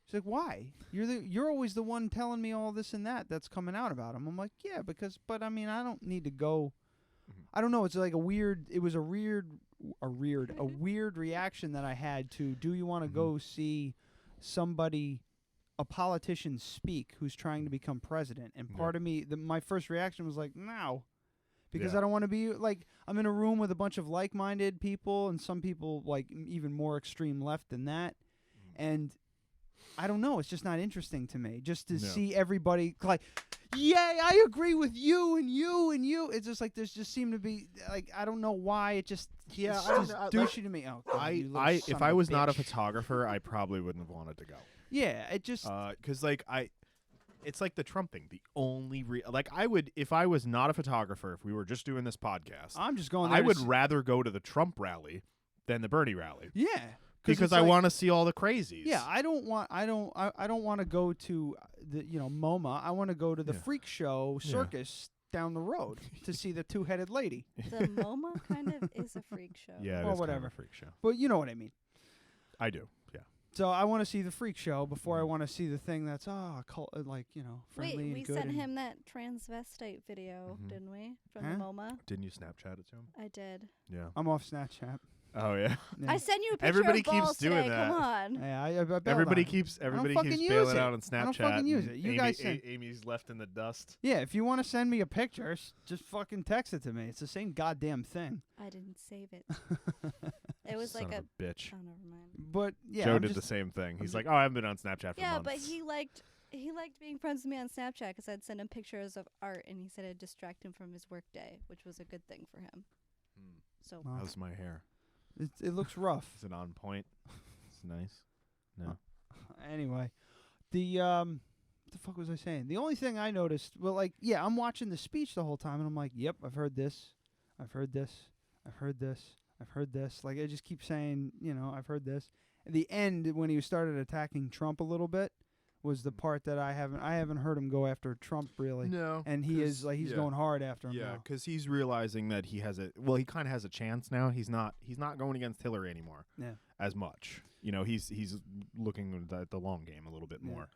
D: She's like, "Why? You're always the one telling me all this and that's coming out about him." I'm like, "Yeah, but I mean, I don't need to go." I don't know. It's like a weird reaction that I had to. Do you want to go see somebody, a politician, speak who's trying to become president? And part of me, my first reaction was like, no, because I don't want to be like, I'm in a room with a bunch of like-minded people, and some people like even more extreme left than that, and I don't know. It's just not interesting to me. Just to see everybody like, yay, I agree with you and you and you. It's just like there's just seem to be like, I don't know why it just it's just douchey to me. Oh, God,
C: if I was not a photographer, I probably wouldn't have wanted to go.
D: Yeah, it just
C: because it's like the Trump thing. The only I would, if I was not a photographer, if we were just doing this podcast,
D: I'm just going there.
C: I would rather go to the Trump rally than the Bernie rally.
D: Yeah.
C: Because I want to see all the crazies.
D: Yeah, I don't want to go to the MoMA. I want to go to the freak show circus down the road to see the two-headed lady.
I: The MoMA kind of is a freak show.
C: Yeah,
D: or
C: it's
D: whatever.
C: kind of a freak show.
D: But you know what I mean.
C: I do. Yeah.
D: So I want to see the freak show before I want to see the thing that's friendly
I: Wait,
D: and
I: we
D: good.
I: sent him that transvestite video, didn't we? From the MoMA.
C: Didn't you Snapchat it to him?
I: I did.
C: Yeah.
D: I'm off Snapchat.
C: Oh yeah.
I: I sent you a picture
C: Everybody
I: of balls
C: keeps doing
I: today.
C: that.
I: Come on.
D: Yeah, I bailed
C: Everybody
D: on it.
C: keeps bailing
D: use
C: out on
D: it.
C: Snapchat.
D: I don't fucking use it. You guys send.
C: Amy's left in the dust.
D: Yeah, if you want to send me a picture, just fucking text it to me. It's the same goddamn thing.
I: I didn't save it. It was
C: Son
I: like
C: of a bitch.
I: Oh, never mind.
D: But yeah,
C: Joe
D: I'm
C: did
D: just,
C: the same thing. He's like, "Oh, I haven't been on Snapchat for
I: Yeah,
C: months."
I: but he liked being friends with me on Snapchat because I'd send him pictures of art, and he said it'd distract him from his work day, which was a good thing for him. So
C: how's my hair?
D: It looks rough.
C: Is it on point? It's nice. No.
D: Anyway, what the fuck was I saying? The only thing I noticed, I'm watching the speech the whole time, and I'm like, yep, I've heard this, I've heard this, I've heard this, I've heard this. Like, I just keep saying, I've heard this. At the end, when he started attacking Trump a little bit, was the part that I haven't heard him go after Trump really.
C: No,
D: And he is like he's going hard after him.
C: Yeah,
D: now.
C: because he's realizing that he has he kind of has a chance now. He's not going against Hillary anymore.
D: Yeah.
C: As much. You know, he's looking at the long game a little bit
D: Yeah.
C: more.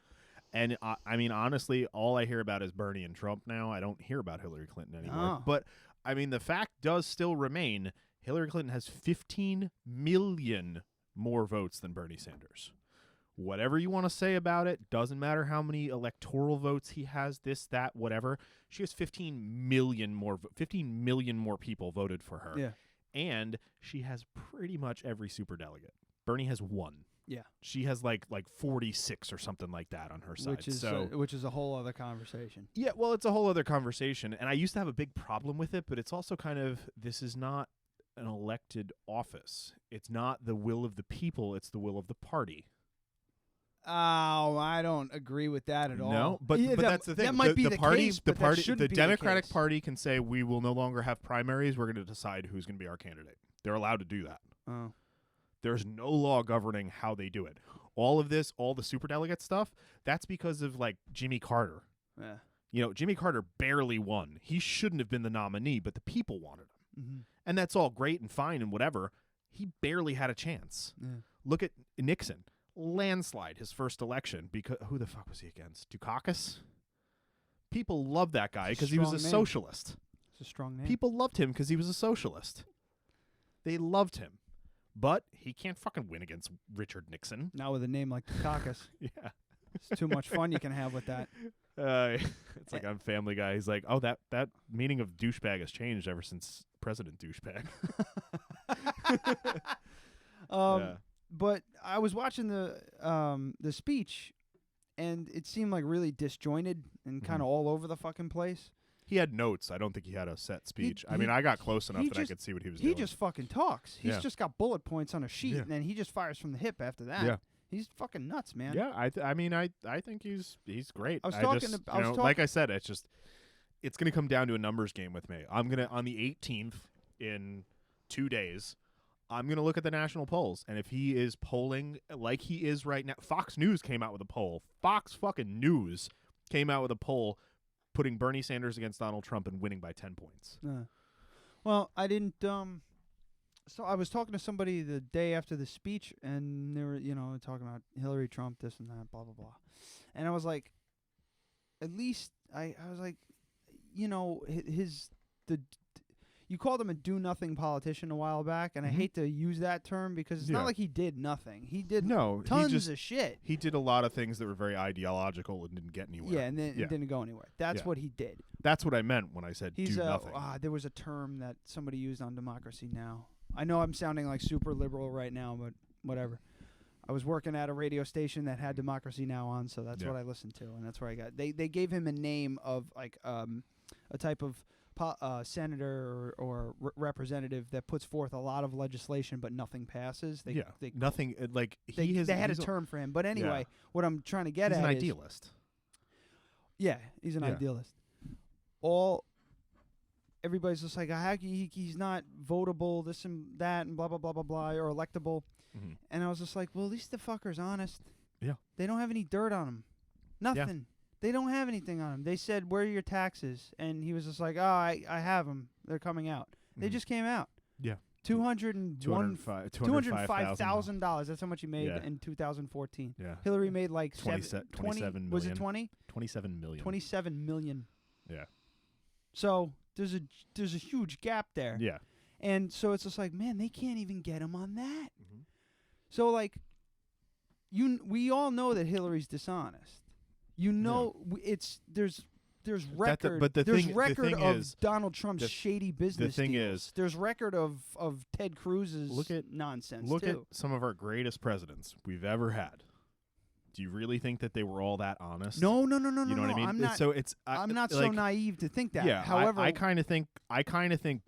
C: And I mean, honestly, all I hear about is Bernie and Trump now. I don't hear about Hillary Clinton anymore.
D: Oh.
C: But I mean, the fact does still remain: Hillary Clinton has 15 million more votes than Bernie Sanders. Whatever you want to say about it, doesn't matter how many electoral votes he has, this, that, whatever. She has 15 million more people voted for her.
D: Yeah.
C: And she has pretty much every superdelegate. Bernie has 1.
D: Yeah.
C: She has like 46 or something like that on her side.
D: Which is a whole other conversation.
C: Yeah, well, it's a whole other conversation. And I used to have a big problem with it, but it's also kind of, this is not an elected office. It's not the will of the people, it's the will of the party.
D: Oh, I don't agree with that at all.
C: No, but that's the thing.
D: That might be
C: the party,
D: case,
C: the
D: but
C: party,
D: that shouldn't
C: the
D: be
C: Democratic
D: case.
C: Party can say we will no longer have primaries. We're going to decide who's going to be our candidate. They're allowed to do that.
D: Oh.
C: There's no law governing how they do it. All of this, all the superdelegate stuff, that's because of like Jimmy Carter.
D: Yeah.
C: You know, Jimmy Carter barely won. He shouldn't have been the nominee, but the people wanted him.
D: Mm-hmm.
C: And that's all great and fine and whatever. He barely had a chance.
D: Yeah.
C: Look at Nixon. Landslide his first election because who the fuck was he against? Dukakis? People loved that guy because he was a
D: strong name.
C: socialist.
D: It's a strong name.
C: People loved him because he was a socialist. They loved him. But he can't fucking win against Richard Nixon.
D: Not with a name like Dukakis.
C: Yeah.
D: It's too much fun you can have with that.
C: It's like on Family Guy. He's like, oh, that meaning of douchebag has changed ever since President Douchebag. Yeah.
D: But I was watching the speech, and it seemed like really disjointed and kind of all over the fucking place.
C: He had notes. I don't think he had a set speech. I
D: he-
C: mean, I got close enough
D: he
C: that I
D: just-
C: could see what he was
D: He
C: doing.
D: just fucking talks. He's
C: Yeah.
D: just got bullet points on a sheet,
C: Yeah.
D: and then he just fires from the hip after that.
C: Yeah.
D: He's fucking nuts, man.
C: Yeah, I mean, I think he's great.
D: I was
C: I
D: talking
C: just,
D: to- I was
C: like I said, it's gonna come down to a numbers game with me. I'm gonna on the 18th in 2 days. I'm gonna look at the national polls, and if he is polling like he is right now, Fox News came out with a poll. Fox fucking News came out with a poll putting Bernie Sanders against Donald Trump and winning by 10 points.
D: Well, I didn't. So I was talking to somebody the day after the speech, and they were, talking about Hillary, Trump, this and that, blah blah blah, and I was like, at least I was like, you called him a do-nothing politician a while back, and I hate to use that term because it's not like he did nothing. He did tons of shit.
C: He did a lot of things that were very ideological and didn't get anywhere.
D: Yeah, and then it didn't go anywhere. That's what he did.
C: That's what I meant when I said
D: He's
C: do nothing.
D: there was a term that somebody used on Democracy Now! I know I'm sounding like super liberal right now, but whatever. I was working at a radio station that had Democracy Now! On, so that's what I listened to, and that's where I got. They gave him a name of like a type of senator or representative that puts forth a lot of legislation, but nothing passes. They
C: nothing like
D: they had a
C: he's
D: term for him. But anyway, what I'm trying to get
C: he's
D: at
C: an
D: is
C: idealist.
D: Yeah, he's an idealist. Everybody's just like, he's not votable, this and that, and blah, blah, blah, blah, blah, or electable.
C: Mm-hmm.
D: And I was just like, well, at least the fucker's honest.
C: Yeah.
D: They don't have any dirt on him. Nothing.
C: Yeah.
D: They don't have anything on him. They said, where are your taxes? And he was just like, oh, I have them. They're coming out. They just came out.
C: Yeah.
D: $205,000. That's how much he made in 2014.
C: Yeah.
D: Hillary made like
C: 27 million.
D: Was it 20?
C: 27 million.
D: 27 million.
C: Yeah.
D: So there's a huge gap there.
C: Yeah.
D: And so it's just like, man, they can't even get him on that. Mm-hmm. So like, we all know that Hillary's dishonest. There's record.
C: But the thing
D: of
C: is,
D: Donald Trump's shady business.
C: The thing
D: deals.
C: is,
D: there's record of Ted Cruz's nonsense.
C: Look at some of our greatest presidents we've ever had. Do you really think that they were all that honest?
D: No.
C: You know what I mean?
D: I'm not.
C: So
D: I'm not
C: like,
D: so naive to think that.
C: Yeah.
D: However,
C: I kind of think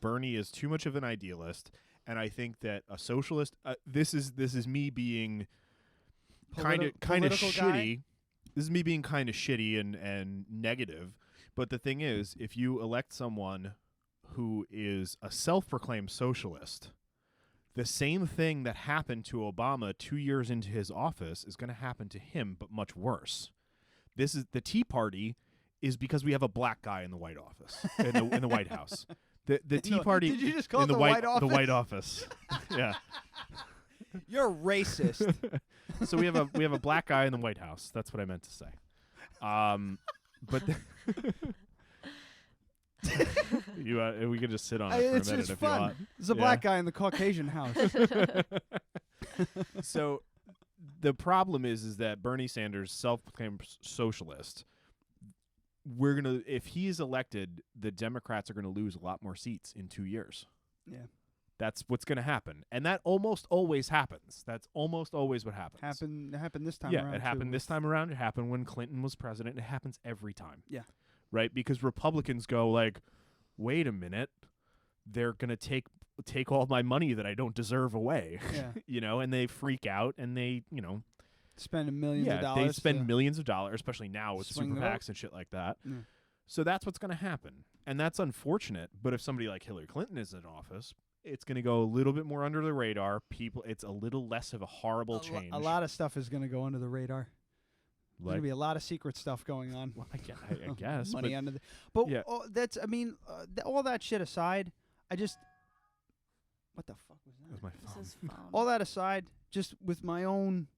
C: Bernie is too much of an idealist, and I think that a socialist. This is me being kind of shitty.
D: Guy?
C: This is me being kind of shitty and negative. But the thing is, if you elect someone who is a self-proclaimed socialist, the same thing that happened to Obama 2 years into his office is going to happen to him, but much worse. This is the Tea Party is because we have a black guy in the White Office in the White House. The Tea Party
D: Did you just call
C: in
D: it the White Office?
C: The White Office. Yeah.
D: You're racist.
C: So we have a black guy in the White House. That's what I meant to say. But we could just sit on it for a minute
D: it's
C: if
D: fun.
C: you want.
D: There's a black guy in the Caucasian house.
C: So the problem is that Bernie Sanders, self-proclaimed socialist, if he is elected, the Democrats are going to lose a lot more seats in 2 years.
D: Yeah.
C: That's what's going to happen. And that almost always happens. That's almost always what happens.
D: It happened this time
C: yeah,
D: around.
C: it happened this time around. It happened when Clinton was president. It happens every time.
D: Yeah.
C: Right? Because Republicans go like, wait a minute, they're going to take all my money that I don't deserve away.
D: Yeah.
C: And they freak out and they,
D: spending millions of dollars.
C: Yeah, they spend millions of dollars, especially now with
D: swing
C: super
D: the vote.
C: PACs and shit like that.
D: Yeah.
C: So that's what's going to happen. And that's unfortunate. But if somebody like Hillary Clinton is in office, it's going to go a little bit more under the radar. It's a little less of a horrible change.
D: A lot of stuff is going to go under the radar. There's going to be a lot of secret stuff going on.
C: Well, I guess.
D: Money
C: but
D: under the... But
C: yeah.
D: all that shit aside, what the fuck was that?
C: That was my phone.
I: This is phone.
D: All that aside, just with my own,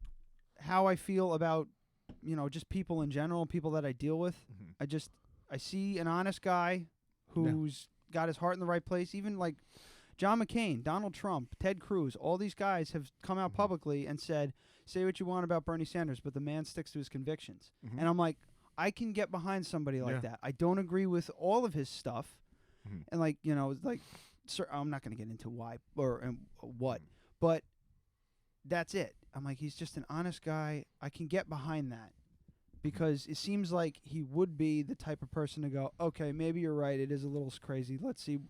D: how I feel about, just people in general, people that I deal with,
C: Mhm.
D: I see an honest guy who's got his heart in the right place. Even like John McCain, Donald Trump, Ted Cruz, all these guys have come out publicly and said, say what you want about Bernie Sanders, but the man sticks to his convictions.
C: Mhm.
D: And I'm like, I can get behind somebody like that. I don't agree with all of his stuff.
C: Mhm.
D: And sir, I'm not going to get into why or what, but that's it. I'm like, he's just an honest guy. I can get behind that because it seems like he would be the type of person to go, okay, maybe you're right. It is a little crazy. Let's see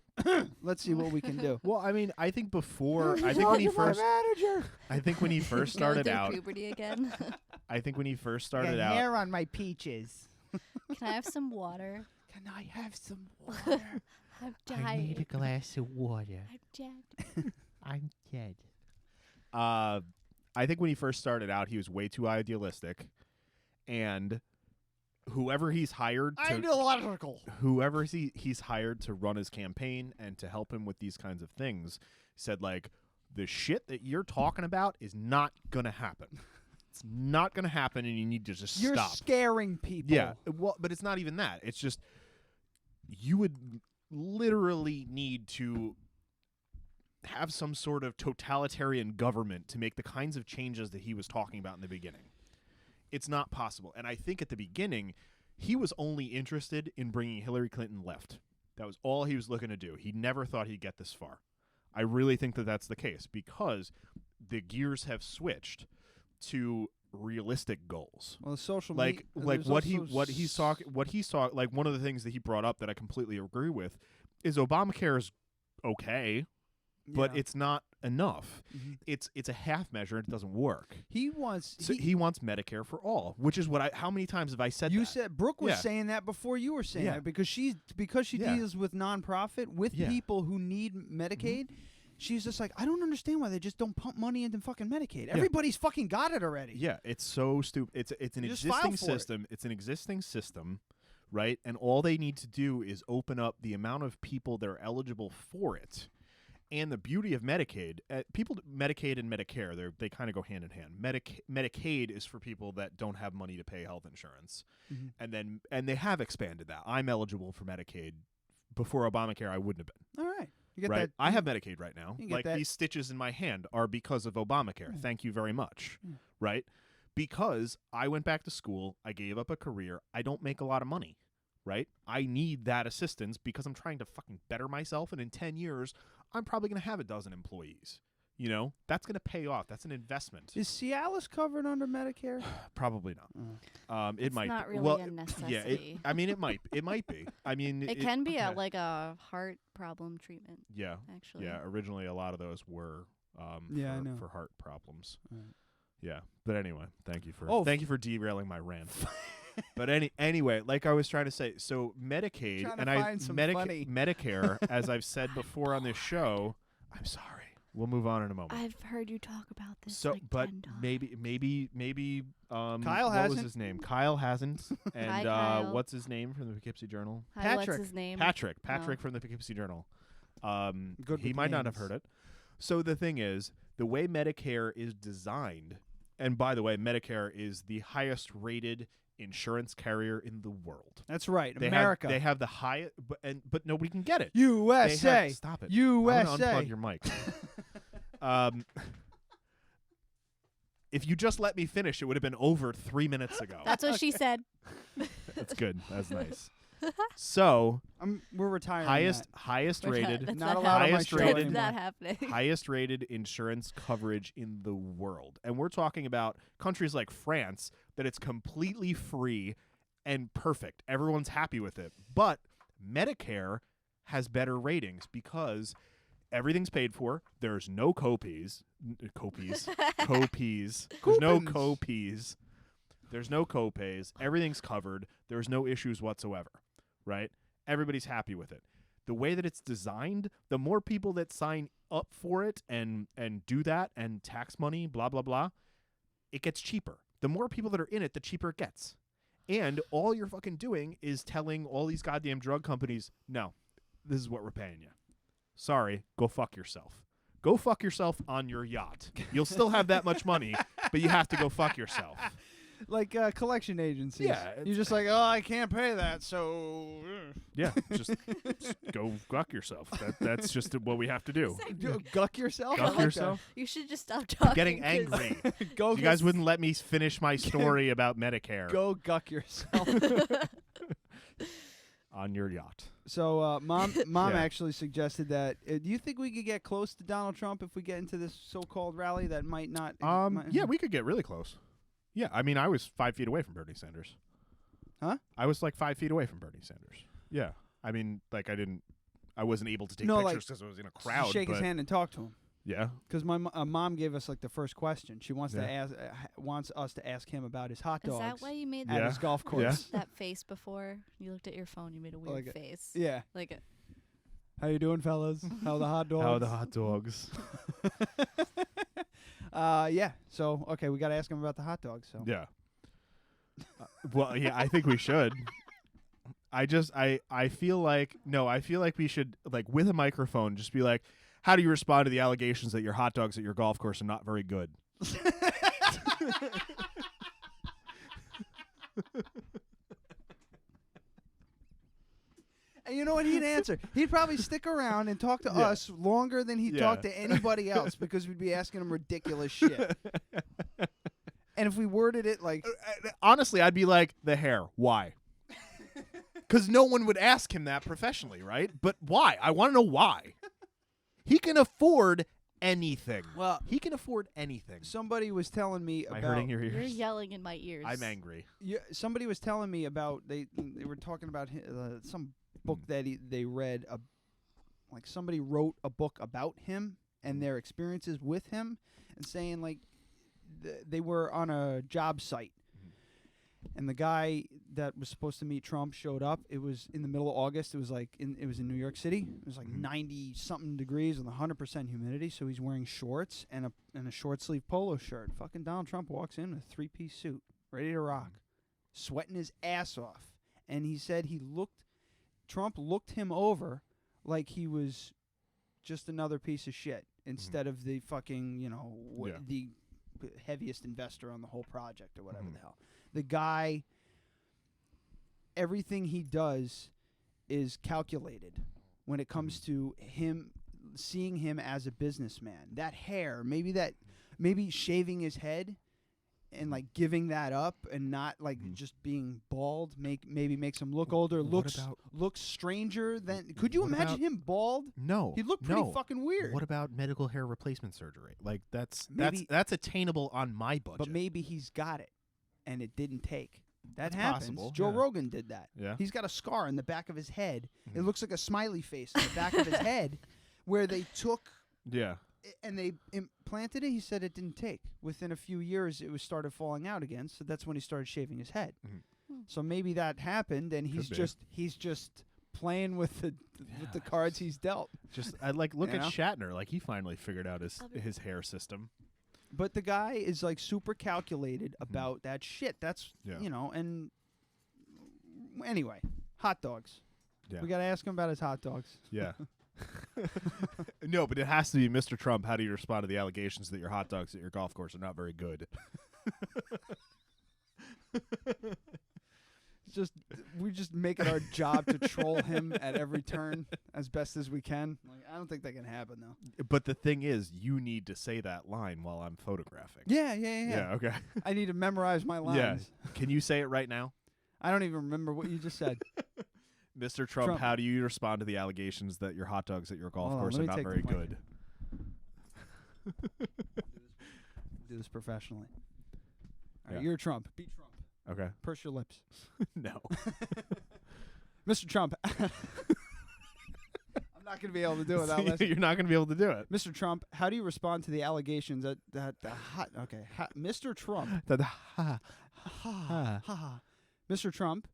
D: what we can do.
C: Well, I mean, I think when he first started out,
I: puberty again.
C: I think when he first started out,
D: hair on my peaches.
I: Can I have some water?
D: Can I have some water?
I: I'm dying.
G: glass of water.
I: I'm dead.
G: I'm dead.
C: I think when he first started out, he was way too idealistic, and whoever he's hired to run his campaign and to help him with these kinds of things said, like, the shit that you're talking about is not gonna happen. It's not gonna happen, and you need to just
D: You're
C: stop.
D: scaring people.
C: Yeah, well, but it's not even that. It's just you would literally need to have some sort of totalitarian government to make the kinds of changes that he was talking about in the beginning. It's not possible. And I think at the beginning, he was only interested in bringing Hillary Clinton left. That was all he was looking to do. He never thought he'd get this far. I really think that that's the case because the gears have switched to realistic goals.
D: Well, social
C: like what he's talking like one of the things that he brought up that I completely agree with is Obamacare is okay, but it's not enough.
D: Mhm.
C: It's a half measure and it doesn't work.
D: He wants
C: He wants Medicare for all, which is how many times have I said
D: you
C: that?
D: said Brooke was
C: Yeah.
D: saying that before you were saying
C: Yeah.
D: it because she
C: Yeah.
D: deals with nonprofit with
C: Yeah.
D: people who need Medicaid. She's just like, I don't understand why they just don't pump money into fucking Medicaid. Everybody's fucking got it already.
C: Yeah, it's so stupid. It's an
D: You just file
C: existing
D: for it.
C: system. It's an existing system, right? And all they need to do is open up the amount of people that are eligible for it. And the beauty of Medicaid, Medicaid and Medicare, they kind of go hand in hand. Medicaid is for people that don't have money to pay health insurance, and they have expanded that. I'm eligible for Medicaid. Before Obamacare, I wouldn't have been.
D: All right. You get
C: Right,
D: that.
C: I have Medicaid right now.
D: You get
C: Like
D: that.
C: these stitches in my hand are because of Obamacare. Thank you very much. Right? Because I went back to school, I gave up a career. I don't make a lot of money. Right? I need that assistance because I'm trying to fucking better myself, and in 10 years, I'm probably going to have a dozen employees. You know, that's going to pay off. That's an investment.
D: Is Cialis covered under Medicare?
C: Probably not. It
I: It's
C: might.
I: not
C: be.
I: really
C: well,
I: a
C: Yeah.
I: necessity.
C: I mean, it might. It might be. I mean,
I: It can be like a heart problem treatment.
C: Yeah.
I: Actually.
C: Yeah. Originally, a lot of those were.
D: Yeah, I
C: for,
D: know.
C: for heart problems.
D: Right.
C: Yeah. But anyway, thank you for
D: Oh,
C: derailing my rant. But anyway, like I was trying to say, so Medicaid
D: Trying to
C: and
D: find some funny.
C: Medicare, as I've said before on this show, I'm sorry. We'll move on in a moment.
I: I've heard you talk about this.
C: So,
I: like
C: but
I: 10 times.
C: maybe.
D: Kyle
C: what
D: hasn't.
C: was his name? Kyle hasn't. And
I: Hi, Kyle.
C: what's his name from the Poughkeepsie Journal?
I: Hi, what's
D: Patrick.
I: his name?
C: Patrick
I: Oh.
C: from the Poughkeepsie Journal.
D: Good
C: He
D: with
C: might not have
D: names.
C: heard it. So the thing is, the way Medicare is designed, and by the way, Medicare is the highest rated insurance carrier in the world.
D: That's right.
C: They
D: America.
C: They have the highest, but nobody can get it.
D: USA.
C: They have, stop it. I'm
D: USA.
C: gonna unplug your mic. If you just let me finish, it would have been over 3 minutes ago.
I: That's what she said.
C: That's good. That's nice. So
D: We're retiring.
C: highest rated
I: That's
D: Not
I: not
D: allowed on my
C: highest
D: show
C: rated
I: It's
D: anymore.
I: not happening.
C: highest rated insurance coverage in the world. And we're talking about countries like France that it's completely free and perfect. Everyone's happy with it. But Medicare has better ratings because everything's paid for. There's no copays. Copays. There's no
D: Coupons.
C: copays. There's no copays. Everything's covered. There's no issues whatsoever. Right? Everybody's happy with it. The way that it's designed, the more people that sign up for it and do that and tax money, blah, blah, blah, it gets cheaper. The more people that are in it, the cheaper it gets. And all you're fucking doing is telling all these goddamn drug companies, no, this is what we're paying you. Sorry, go fuck yourself. Go fuck yourself on your yacht. You'll still have that much money, but you have to go fuck yourself.
D: Like collection agencies.
C: Yeah,
D: You're just like, oh, I can't pay that, so.
C: Yeah, just go fuck yourself. That's just what we have to do.
D: Guck yourself? I
C: Fuck
D: like
C: yourself.
I: You should just stop talking.
C: Getting
I: 'cause
C: angry.
D: that. Go
C: You guys wouldn't let me finish my story about Medicare
D: Go guck yourself.
C: on your yacht.
D: So, mom
C: Yeah.
D: actually suggested that. Do you think we could get close to Donald Trump if we get into this so-called rally that might not?
C: Yeah, we could get really close. Yeah, I mean, I was 5 feet away from Bernie Sanders.
D: Huh?
C: I was like 5 feet away from Bernie Sanders. Yeah, I mean, like I wasn't able to take
D: No,
C: pictures because I was in a crowd.
D: shake his
C: but
D: hand and talk to him.
C: Yeah.
D: Because my mom gave us like the first question. She wants to
C: Yeah.
D: ask, wants us to ask him about his hot
I: Is
D: dogs
I: that why you made
D: at
C: Yeah.
D: his golf
C: Yeah.
D: course.
I: that face before? You looked at your phone. You made a weird
D: Like
I: face.
D: Yeah.
I: Like it.
D: How you doing, fellas? How are the hot dogs?
C: How are the hot dogs?
D: Yeah. So okay, we got to ask him about the hot dogs. So
C: Yeah. Well, yeah, I think we should. I feel like we should, like, with a microphone, just be like, how do you respond to the allegations that your hot dogs at your golf course are not very good?
D: And you know what he'd answer? He'd probably stick around and talk to
C: Yeah.
D: us longer than he'd
C: Yeah.
D: talk to anybody else because we'd be asking him ridiculous shit. And if we worded it like,
C: Honestly, I'd be like, the hair. Why? Because no one would ask him that professionally, right? But why? I want to know why. He can afford anything.
D: well,
C: He can afford anything.
D: somebody was telling me
C: Am I
D: about.
C: hurting your
I: You're
C: ears?
I: yelling in my ears.
C: I'm angry.
D: Yeah, somebody was telling me about they were talking about some book that they read. Like somebody wrote a book about him and their experiences with him, and saying like they were on a job site, and the guy that was supposed to meet Trump showed up. It was in the middle of August. It was like it was in New York City. It was like 90 something degrees with 100% humidity. So he's wearing shorts and a short sleeve polo shirt. Fucking Donald Trump walks in in a 3-piece suit, ready to rock, sweating his ass off. And he said Trump looked him over like he was just another piece of shit instead of the fucking,
C: Yeah.
D: the heaviest investor on the whole project or whatever the hell. The guy, everything he does is calculated when it comes to him, seeing him as a businessman. That hair, maybe shaving his head and like giving that up and not like just being bald maybe makes him look older, looks stranger than. Could you
C: what
D: imagine
C: about-
D: him bald?
C: No.
D: He looked pretty
C: no.
D: fucking weird.
C: What about medical hair replacement surgery? Like that's
D: Maybe-
C: that's attainable on my budget.
D: But maybe he's got it and it didn't take. That
C: That's
D: happens.
C: possible,
D: Joe
C: yeah.
D: Rogan did that.
C: Yeah.
D: He's got a scar in the back of his head. It
C: Mhm.
D: looks like a smiley face in the back of his head where they took
C: Yeah.
D: and they implanted it. He said it didn't take. Within a few years, it was started falling out again. So that's when he started shaving his head.
C: Mhm.
D: So maybe that happened, and
C: Could be.
D: he's just playing with the cards he's dealt.
C: Just I look
D: You
C: at
D: know?
C: Shatner, like he finally figured out his hair system.
D: But the guy is like super calculated about that shit. That's
C: Yeah.
D: and anyway, hot dogs.
C: Yeah.
D: We got to ask him about his hot dogs.
C: Yeah. No, but it has to be Mr. Trump. How do you respond to the allegations that your hot dogs at your golf course are not very good?
D: We just make it our job to troll him at every turn as best as we can. Like, I don't think that can happen though.
C: But the thing is, you need to say that line while I'm photographing.
D: Yeah.
C: Yeah, okay.
D: I need to memorize my lines.
C: Yeah. Can you say it right now?
D: I don't even remember what you just said.
C: Mr. Trump, how do you respond to the allegations that your hot dogs at your golf
D: Hold on,
C: course
D: let
C: are
D: me
C: not
D: take the
C: very
D: mic
C: good?
D: Do this professionally. All right,
C: Yeah.
D: you're Trump. Be Trump.
C: Okay.
D: Purse your lips.
C: No.
D: Mr. Trump. I'm not going to be able to do it without listening.
C: You're not going to be able to do it.
D: Mr. Trump, how do you respond to the allegations that the hot? Okay, Mr. Trump. Mr. Trump.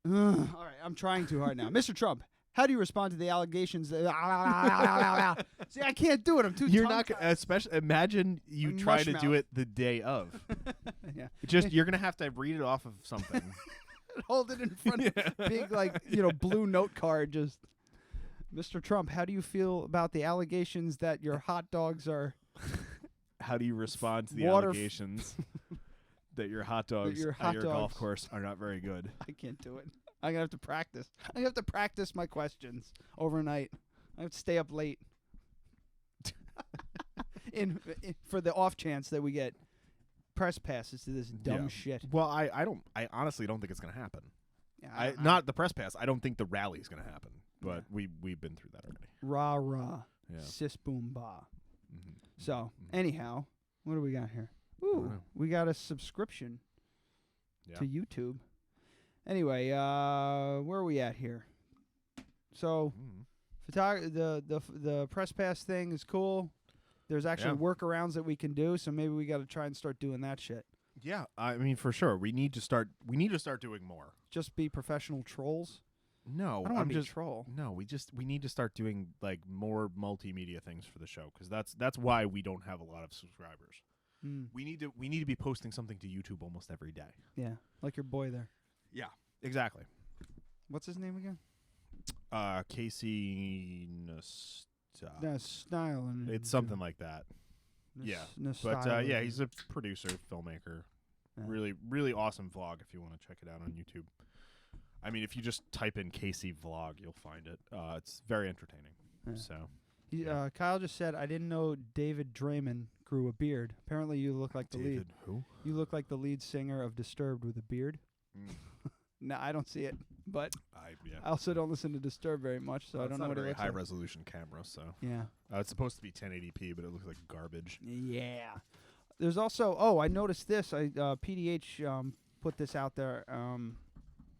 D: All right, I'm trying too hard now. Mr. Trump, how do you respond to the allegations that? See, I can't do it. I'm too.
C: You're not gonna, especially imagine you
D: Like
C: try to
D: mushmouth.
C: do it the day of.
D: Yeah.
C: Just you're gonna have to read it off of something.
D: Hold it in front of big blue note card. Just, Mr. Trump, how do you feel about the allegations that your hot dogs are?
C: How do you respond to the allegations that your hot dogs at your golf course are not very good?
D: I can't do it. I'm gonna have to practice. I have to practice my questions overnight. I have to stay up late. For the off chance that we get press passes to this dumb shit.
C: Well, I honestly don't think it's gonna happen.
D: Yeah,
C: Not the press pass. I don't think the rally's gonna happen. But we've been through that already.
D: Rah rah.
C: Yeah.
D: Sis boom ba.
C: Mm-hmm.
D: So anyhow, what do we got here? Ooh, we got a subscription to YouTube. Anyway, where are we at here? So, the press pass thing is cool. There's actually workarounds that we can do, so maybe we got to try and start doing that shit.
C: Yeah, I mean for sure. We need to start doing more.
D: Just be professional trolls.
C: No,
D: I don't want to be a troll.
C: No, we need to start doing like more multimedia things for the show because that's why we don't have a lot of subscribers. We need to be posting something to YouTube almost every day.
D: Yeah, like your boy there.
C: Yeah, exactly.
D: What's his name again?
C: Casey
D: Style.
C: It's something like that. Yeah, but yeah, he's a producer, filmmaker. Yeah. Really, really awesome vlog. If you want to check it out on YouTube. I mean, if you just type in Casey vlog, you'll find it. It's very entertaining. Yeah. So,
D: Kyle just said, "I didn't know David Draymond grew a beard. Apparently, you look like the lead.
C: Who?
D: You look like the lead singer of Disturbed with a beard." No, I don't see it, but I also don't listen to Disturbed very much, so I don't know what it looks like.
C: It's not a very high resolution camera, so
D: yeah.
C: It's supposed to be 1080p, but it looks like garbage.
D: Yeah. There's also I noticed this. PDH put this out there.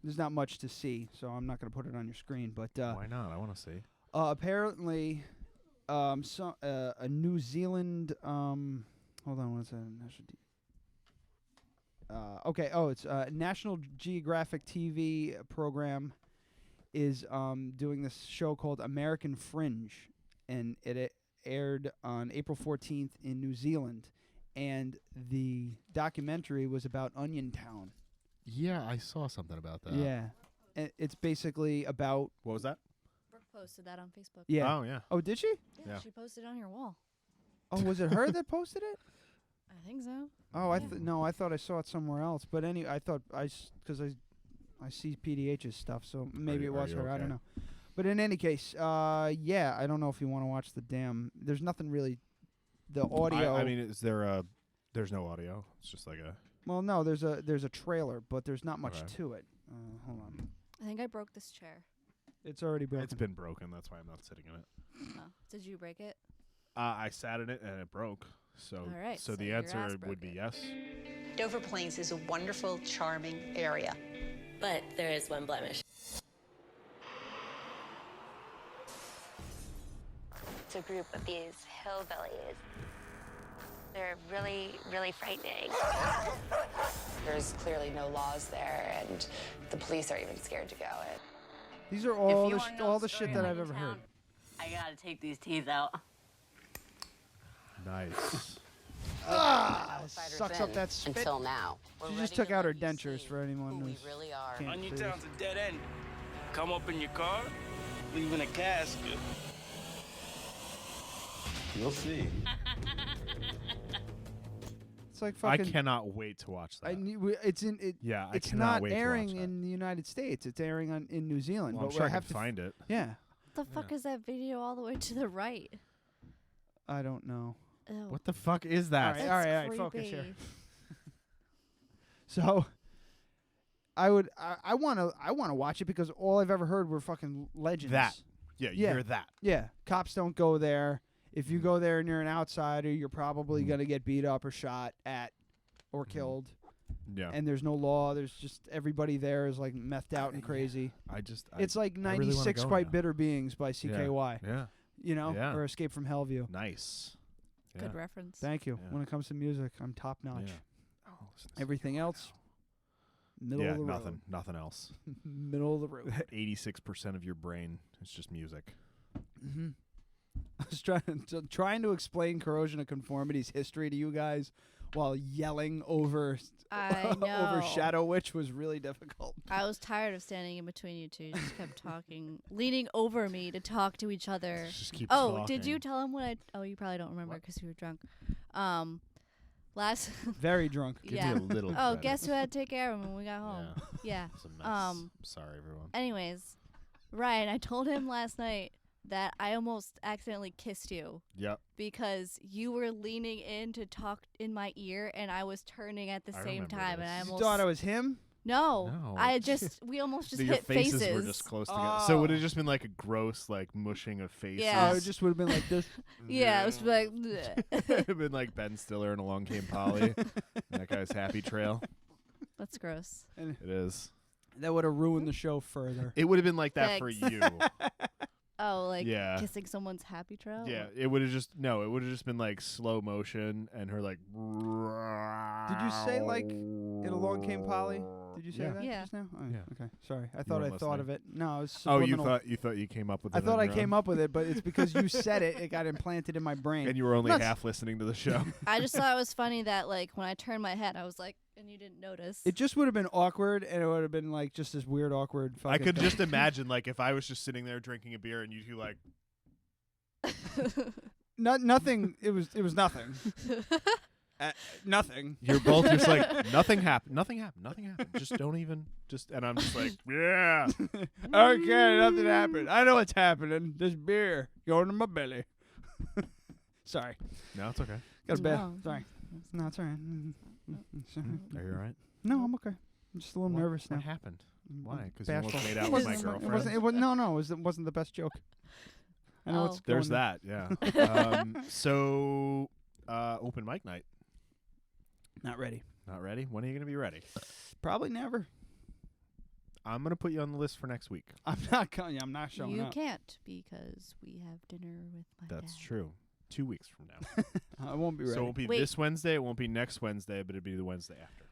D: There's not much to see, so I'm not going to put it on your screen. But
C: why not? I want to see.
D: Apparently, a New Zealand. Hold on, what's that? Okay. Oh, it's National Geographic TV program is doing this show called American Fringe, and it aired on April 14th in New Zealand, and the documentary was about Onion Town.
C: Yeah, I saw something about that.
D: Yeah, it's basically about.
C: What was that?
I: Brooke posted that on Facebook.
D: Yeah.
C: Oh yeah.
D: Oh, did she?
I: Yeah, she posted it on your wall.
D: Oh, was it her that posted it?
I: I think so.
D: Oh, no, I thought I saw it somewhere else. But anyway, I thought because I see PDH's stuff, so maybe it was her. Okay? I don't know. But in any case, yeah, I don't know if you want to watch the damn. There's nothing really. The audio.
C: I mean, is there there's no audio. It's just like a.
D: Well, no, there's a trailer, but there's not much to it. Hold on.
I: I think I broke this chair.
D: It's already broken.
C: It's been broken. That's why I'm not sitting in it.
I: Oh, did you break it?
C: I sat in it and it broke. So,
I: all right,
C: so the answer would be yes.
J: Dover Plains is a wonderful, charming area.
K: But there is one blemish.
L: It's a group of these hillbillies. They're really, really frightening.
J: There's clearly no laws there, and the police are even scared to go in.
D: These are all the shit that I've ever heard.
K: I gotta take these teeth out.
C: Nice.
D: Sucks up that spit.
K: Until now.
D: She just took out her dentures for anyone who's
K: really are.
D: can't
M: On your
D: see.
M: town's a dead end. Come up in your car, leave in a casket.
N: You'll see.
D: It's like
C: I
D: fucking.
C: cannot wait to watch that.
D: It's in it.
C: Yeah, I
D: it's
C: cannot
D: not
C: wait to
D: airing
C: watch that.
D: in the United States. It's airing in New Zealand.
C: Well, I'm
D: but
C: sure
D: I
C: I
D: have
C: can
D: to
C: find it.
D: Yeah,
I: What the fuck is that video all the way to the right?
D: I don't know.
I: Ew.
C: What the fuck is that?
D: All
I: That's
D: right, focus here.
I: creepy.
D: So, I want to watch it because all I've ever heard were fucking legends.
C: Yeah, you hear that.
D: Yeah, cops don't go there. If you go there and you're an outsider, you're probably gonna get beat up or shot at, or killed.
C: Yeah.
D: And there's no law. There's just everybody there is like methed out and crazy.
C: It's
D: like
C: I really wanna
D: 96
C: go
D: Quite
C: now.
D: Bitter Beings by CKY.
C: Yeah.
D: You know,
C: Yeah.
D: or Escape from Hellview.
C: Nice.
I: Good reference.
D: Thank you.
C: Yeah.
D: When it comes to music, I'm top notch.
C: Yeah. Oh, listen to
D: Everything else, middle
C: yeah,
D: of the
C: nothing.
D: road.
C: Nothing else.
D: Middle of the road.
C: 86% of your brain is just music.
D: Mm-hmm. I was trying to explain Corrosion of Conformity's history to you guys while yelling over
I: I know.
D: over Shadow Witch was really difficult.
I: I was tired of standing in between you two. You just kept talking, leaning over me to talk to each other.
C: Just keep
I: did
C: talking.
I: you tell him what I? Oh, you probably don't remember because you were drunk. Last.
D: Very drunk.
C: Give
I: yeah.
C: me a little
I: Oh,
C: credit.
I: guess who had to take care of him when we got home? Yeah.
C: It's a mess. Sorry, everyone.
I: Anyways, Ryan, I told him last night that I almost accidentally kissed you.
C: Yep.
I: Because you were leaning in to talk in my ear, and I was turning at the
C: I
I: same
C: remember
I: time,
C: this.
I: and I
D: You
I: almost
D: thought it was him?
I: No. We almost just
C: Your
I: hit
C: faces were just close together. So it would have just been like a gross like mushing of faces.
I: Yeah.
D: Oh, it just would have been like this.
I: Yeah, it was like.
C: It would have been like Ben Stiller and Along Came Polly. And that guy's Happy Trail.
I: That's gross.
D: And
C: It is.
D: that would have ruined the show further.
C: It would have been like that for
I: Thanks.
C: you.
I: Oh, like
C: Yeah.
I: kissing someone's happy trail?
C: Yeah, it would have just been like slow motion and her like.
D: Did you say like in Along Came Polly? Did you say that
I: Yeah.
D: just now? Oh,
C: Yeah.
D: Okay, sorry. I thought
C: weren't
D: I thought of
C: listening.
D: it. No, it was
C: Oh,
D: subliminal.
C: you thought you came up with it.
D: I thought
C: on
D: I
C: your
D: came
C: own?
D: up with it, but it's because you said it. It got implanted in my brain.
C: And you were only
D: Nuts.
C: half listening to the show.
I: I just thought it was funny that, like, when I turned my head, I was like, and you didn't notice.
D: It just would have been awkward, and it would have been like just this weird, awkward.
C: I
D: fucking
C: could
D: thing.
C: just imagine like if I was just sitting there drinking a beer and you two like.
D: Nothing. It was nothing. Nothing.
C: You're both just like nothing happened. Nothing happened. Nothing happened. Just don't even. And I'm just like, yeah.
D: Okay, nothing happened. I know what's happening. This beer going to my belly. Sorry.
C: No, it's okay.
D: Got a bad.
I: No.
D: Sorry. No, it's all right. Sorry.
C: Are you all right?
D: No, I'm okay. I'm just a little nervous now.
C: What happened? Why? Because you
D: Bashful.
C: almost made
D: It
C: out with my
D: wasn't-
C: girlfriend.
D: It wasn't the best joke. I know what's going
C: There's
D: on.
C: that. Yeah. So, open mic night.
D: Not ready.
C: Not ready? When are you going to be ready?
D: Probably never.
C: I'm going to put you on the list for next week.
D: I'm not coming. I'm not showing
I: You
D: up.
I: can't because we have dinner with my
C: That's
I: dad.
C: true. 2 weeks from now.
D: I won't be ready.
C: So it won't be
I: Wait.
C: this Wednesday. It won't be next Wednesday, but it'll be the Wednesday after.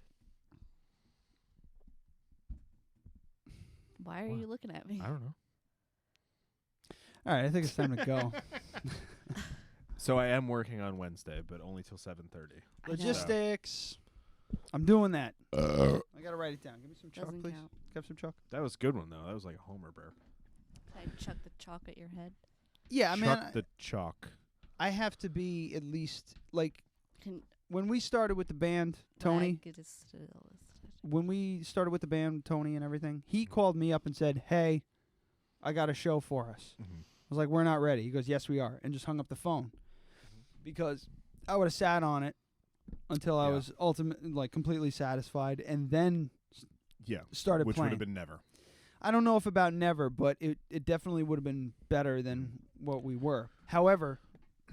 I: Why are you looking at me?
C: I don't know.
D: All right, I think it's time to go.
C: So I am working on Wednesday, but only till 7:30.
D: Logistics. I'm doing that. I gotta write it down. Give me some chalk,
I: Doesn't
D: please.
I: count.
D: Have some chalk.
C: That was a good one though. That was like a homer burp.
I: Can I chuck the chalk at your head?
D: Yeah, I mean,
C: Chuck the chalk.
D: I have to be at least like
I: Can
D: when we started with the band, Tony.
I: Like, it is still-
D: When we started with the band, Tony and everything, he called me up and said, "Hey, I got a show for us." I was like, "We're not ready." He goes, "Yes, we are," and just hung up the phone because I would have sat on it until I was ultimately completely satisfied, and then started
C: which
D: playing.
C: would have been never.
D: I don't know if about never, but it definitely would have been better than what we were. However,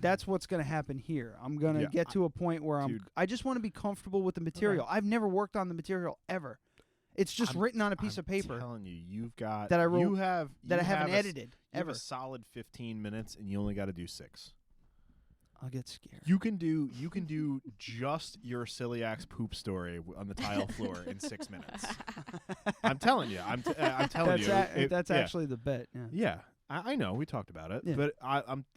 D: that's what's going to happen here. I'm going to get to a point where I just want to be comfortable with the material. I've never worked on the material ever. It's just written on a piece of paper.
C: I'm telling you, you've got
D: that I wrote
C: you have
D: that I
C: you
D: haven't
C: have
D: edited
C: you have
D: ever.
C: a solid 15 minutes, and you only got to do 6.
D: I'll get scared.
C: You can do just your celiac's poop story on the tile floor in 6 minutes. I'm telling you. I'm telling you.
D: That's actually the bet. Yeah.
C: Yeah. I know we talked about it,
D: Yeah.
C: but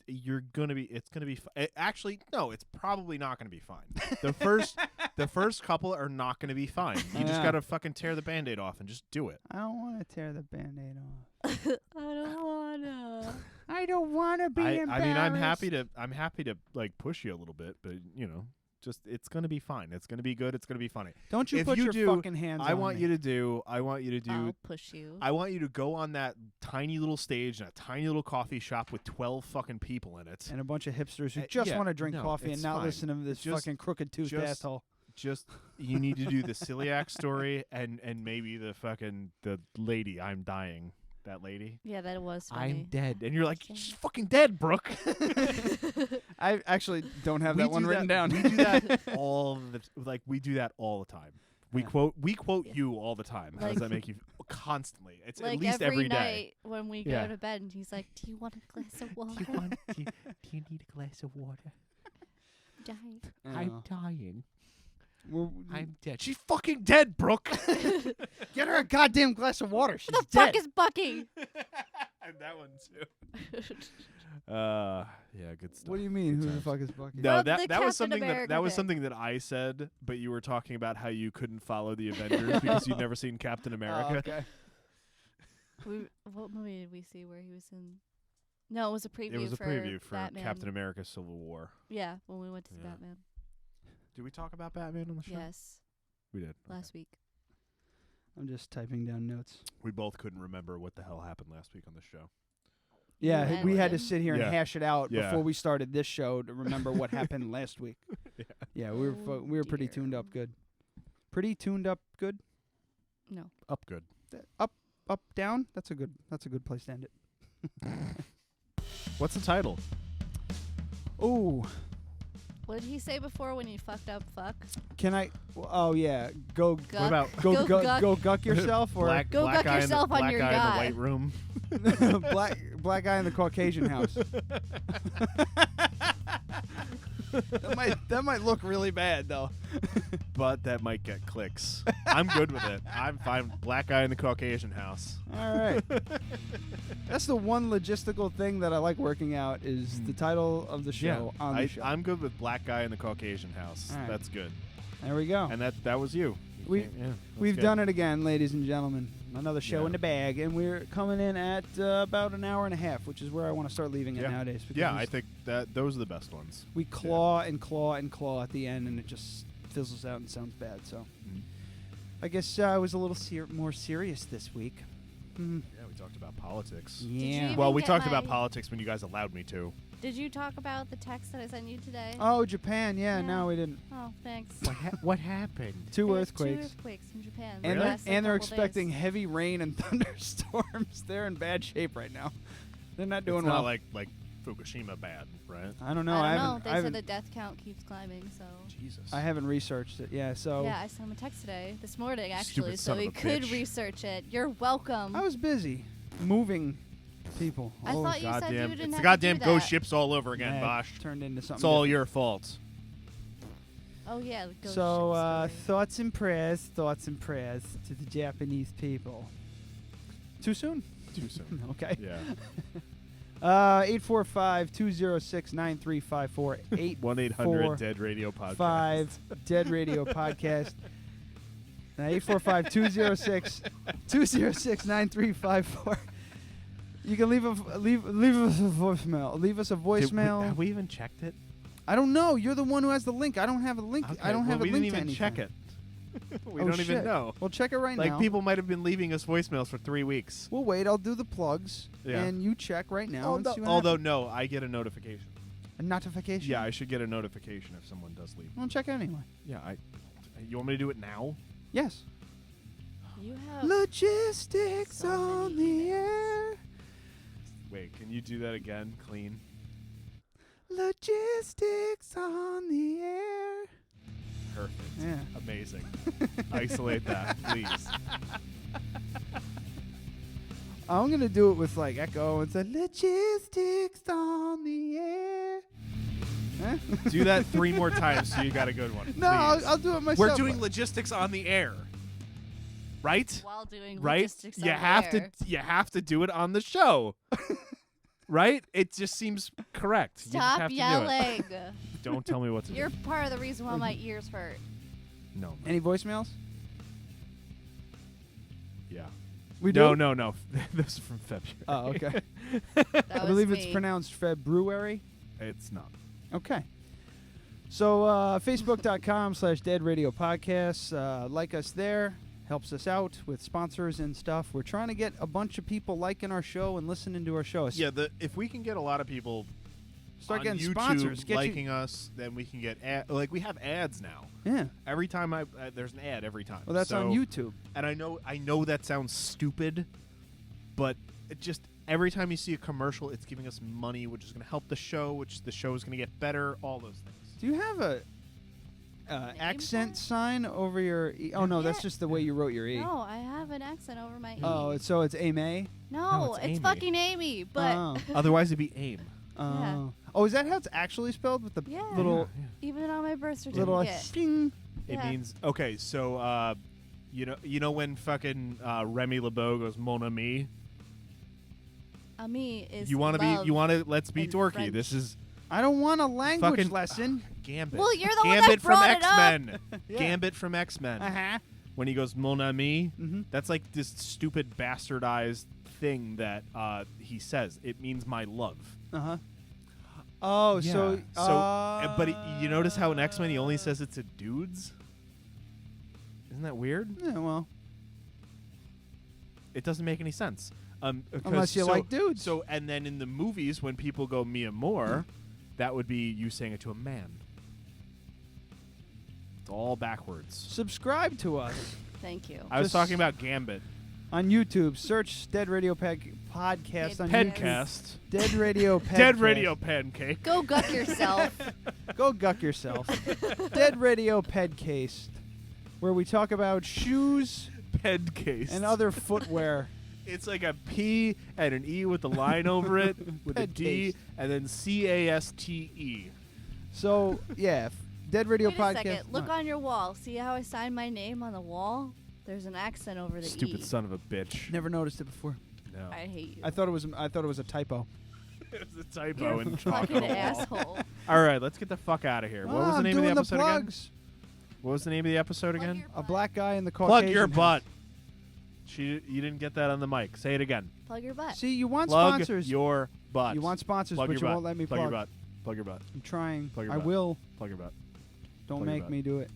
C: it's gonna be actually no, it's probably not gonna be fine. The first couple are not gonna be fine. You just gotta fucking tear the Band-Aid off and just do it.
D: I don't want to tear the Band-Aid off.
I: I
D: don't want to be embarrassed.
C: I mean, I'm happy to like push you a little bit, but just it's gonna be fine. It's gonna be good. It's gonna be funny.
D: Don't you put your fucking hands on me.
C: I want you to do.
I: I'll push you.
C: I want you to go on that tiny little stage in a tiny little coffee shop with 12 fucking people in it,
D: and a bunch of hipsters who just want to drink coffee and not listen to this fucking crooked toothed asshole.
C: Just you need to do the celiac story and maybe the lady I'm dying. That lady.
I: Yeah, that was funny.
C: I'm dead. And you're like, she's fucking dead, Brooke.
D: I actually don't have that one written down.
C: We do that we do that all the time. We quote you all the time. How does that make you constantly? It's
I: like
C: at least
I: every
C: day.
I: night when we go to bed and he's like, "Do you want a glass of water?
C: Do you need a glass of water?"
I: Dying.
C: I'm dying.
D: I'm
C: dead. She's fucking dead, Brooke.
D: Get her a goddamn glass of water. She's
I: the
D: dead.
I: fuck is Bucky?
C: And that one too. Yeah, good stuff.
D: What do you mean? Who the fuck is Bucky?
C: No,
I: Well,
C: that was
I: Captain
C: something
I: America
C: that was
I: thing.
C: something that I said, but you were talking about how you couldn't follow the Avengers because you'd never seen Captain America.
D: Oh, okay.
I: What movie did we see where he was in? No, it was a preview.
C: It was a preview for
I: Batman.
C: Captain America: Civil War.
I: Yeah, when we went to see Batman.
C: Did we talk about Batman on the show?
I: Yes.
C: We did.
I: Last week.
D: I'm just typing down notes.
C: We both couldn't remember what the hell happened last week on the show.
D: Yeah, we had to sit here and hash it out
C: Yeah.
D: before we started this show to remember what happened last week. Yeah, we were pretty tuned up good. Pretty tuned up good?
I: No.
C: Up good.
D: Up down? That's a good place to end it.
C: What's the title?
D: Ooh.
I: What did he say before when you fucked up? Fuck.
D: Can I? Oh yeah, go.
I: Guck.
C: What about
D: Go
I: guck.
D: guck yourself or
I: Go
C: black
I: guck
C: guy
I: yourself on
C: black
I: your
C: guy
I: yacht.
C: in the white room.
D: black guy in the Caucasian house. that might look really bad though.
C: But that might get clicks. I'm good with it. I'm fine. Black guy in the Caucasian house.
D: All right. That's the one logistical thing that I like working out is the title of the show on the show.
C: I'm good with black guy in the Caucasian house.
D: All right.
C: That's good.
D: There we go.
C: And that was you.
D: We've done it again, ladies and gentlemen. Another show
C: Yeah.
D: in the bag, and we're coming in at about an hour and a half, which is where I want to start leaving it nowadays. because
C: Yeah, I think that those are the best ones.
D: we claw and claw and claw at the end, and it just fizzles out and sounds bad. So I guess I was a little more serious this week.
C: Yeah, we talked about politics.
D: Yeah.
C: Well, we
I: get
C: talked
I: my-
C: about politics when you guys allowed me to.
I: Did you talk about the text that I sent you today?
D: Oh, Japan. Yeah,
I: Yeah.
D: no, we didn't.
I: Oh, thanks.
C: What happened?
D: Two
I: There's
D: earthquakes.
I: 2 earthquakes in Japan.
D: And
I: the last, like,
D: they're
I: couple
D: expecting
I: days.
D: heavy rain and thunderstorms. They're in bad shape right now. They're not doing
C: It's
D: well.
C: not like Fukushima bad, right?
D: I don't know.
I: I
D: I
I: don't know.
D: haven't.
I: They
D: I
I: said
D: haven't,
I: the death count keeps climbing, so.
C: Jesus.
D: I haven't researched it. Yeah. So
I: Yeah, I sent him a text this morning, actually,
C: Stupid
I: so
C: son
I: he
C: of a
I: could
C: bitch.
I: research it. You're welcome.
D: I was busy moving people.
I: I thought you said you didn't
C: It's
I: have
C: the
I: to
C: goddamn
I: do
C: ghost
I: that.
C: ships all over again,
D: Yeah,
C: Bosch.
D: turned into something.
C: It's all
D: different.
C: your fault.
I: Oh, yeah. The ghost
D: So
I: ship story.
D: thoughts and prayers to the Japanese people. Too soon?
C: Too soon.
D: Okay.
C: Yeah.
D: 845-206-9354.
C: 1-800-DEAD-RADIO-PODCAST.
D: 5 Dead Radio Podcast. 845-206-9354. You can leave us a voicemail. Leave us a voicemail.
C: Have we even checked it?
D: I don't know. You're the one who has the link. I don't have a link.
C: Okay,
D: I don't have a
C: we
D: link
C: didn't
D: to
C: even
D: anything.
C: check it. We
D: Oh,
C: don't
D: shit.
C: even know.
D: Well, check it right now.
C: Like, people might have been leaving us voicemails for 3 weeks.
D: We'll wait. I'll do the plugs,
C: Yeah.
D: and you check right now. and see what
C: Although,
D: happens.
C: no, I get a notification.
D: A notification.
C: Yeah, I should get a notification if someone does leave.
D: Well, check it anyway.
C: Yeah, you want me to do it now?
D: Yes.
I: You have.
D: Logistics on the air.
C: Wait, can you do that again, clean?
D: Logistics on the air.
C: Perfect.
D: Yeah.
C: Amazing. Isolate that, please.
D: I'm gonna do it with like echo and say logistics on the air. Huh?
C: Do that 3 more times so you got a good one.
D: No,
C: please.
D: I'll do it myself.
C: We're doing logistics on the air. Right?
I: While doing
C: Right?
I: logistics
C: You
I: on
C: have
I: the air.
C: to do it on the show. Right? It just seems correct. You just
I: Stop
C: have to do it.
I: yelling.
C: Don't tell me what to
I: You're
C: do.
I: part of the reason why my ears hurt.
C: No.
D: Any voicemails?
C: Yeah.
D: We do?
C: No. This is from February.
D: Oh, okay.
I: That
D: I
I: was
D: believe it's
I: me.
D: pronounced February.
C: It's not.
D: Okay. So, Facebook.com/deadradiopodcast. Like us there. Helps us out with sponsors and stuff. We're trying to get a bunch of people liking our show and listening to our show.
C: Yeah, if we can get a lot of people
D: Start
C: on
D: getting
C: YouTube
D: sponsors.
C: liking us, then we can get we have ads now.
D: Yeah.
C: Every time there's an ad every time.
D: Well, that's on YouTube.
C: And I know that sounds stupid, but it just every time you see a commercial, it's giving us money, which is going to help the show, which the show is going to get better. All those things.
D: Do you have a accent sign over your E? Oh, no, that's just the way you wrote your E.
I: No, I have an accent over my E.
D: Oh, so it's Amy?
I: No,
C: it's
I: it's
C: Amy.
I: fucking Amy. But
D: Oh.
C: Otherwise, it'd be AIM.
I: Yeah.
D: Oh, is that how it's actually spelled with the
I: Yeah.
D: little
I: even on my birth
D: little
I: certificate.
D: sting?
C: It
I: Yeah.
C: means okay. So you know when fucking Remy LeBeau goes Mon ami.
I: Ami is
C: You want to
I: love
C: be let's be
I: in
C: dorky.
I: French.
C: This is
D: I don't want a language
C: fucking
D: lesson.
C: Gambit.
I: Well, you're the one that
C: Gambit from
I: brought it up.
C: X-Men.
D: Yeah.
C: Gambit from X-Men.
D: Uh-huh.
C: When he goes Mon ami,
D: Mhm.
C: that's like this stupid bastardized thing that he says. It means my love.
D: Uh-huh. Oh,
C: Yeah.
D: so
C: but you notice how in X-Men he only says it to dudes? Isn't that weird?
D: Yeah, well,
C: It doesn't make any sense.
D: Unless you like dudes.
C: So, and then in the movies, when people go mi amor, that would be you saying it to a man. It's all backwards.
D: subscribe to us
I: Thank you.
C: I was
D: Just-
C: talking about Gambit.
D: on YouTube. Search Dead Radio Podcast on YouTube.
C: Pedcast.
D: Dead Radio Podcast.
C: Dead Radio Pancake.
I: Go guck yourself.
D: Go guck yourself. Dead Radio Pedcast, where we talk about shoes
C: Pedcase.
D: and other footwear.
C: It's like a P and an E with a line over it, with a D,
D: Pedcase.
C: and then CASTE.
D: So, yeah, Dead Radio
I: Wait a
D: Podcast.
I: second. Look on your wall. See how I signed my name on the wall? There's an accent over the
C: Stupid
I: E.
C: son of a bitch.
D: Never noticed it before.
C: No.
I: I hate you.
D: I thought it was a typo.
C: It was a typo
I: You're
C: in
I: a
C: chalk
I: fucking
C: on the wall.
I: asshole.
C: All right, let's get the fuck out of here. What was the
D: I'm
C: name of
D: doing
C: the episode again?
D: plugs.
C: What was the name of the episode
I: Plug
C: again?
I: your
D: A
I: butt.
D: black guy in the Caucasian
C: Plug your
D: house.
C: butt. You didn't get that on the mic. Say it again.
I: Plug your butt.
D: See, you want
C: Plug
D: sponsors.
C: your butt.
D: You want sponsors,
C: Plug
D: but
C: your
D: you
C: butt.
D: won't let me
C: plug
D: plug.
C: your butt. Plug your butt.
D: I'm trying.
C: Plug your
D: I
C: butt.
D: will.
C: Plug your butt.
D: Don't
C: Plug your
D: make
C: butt.
D: me do it.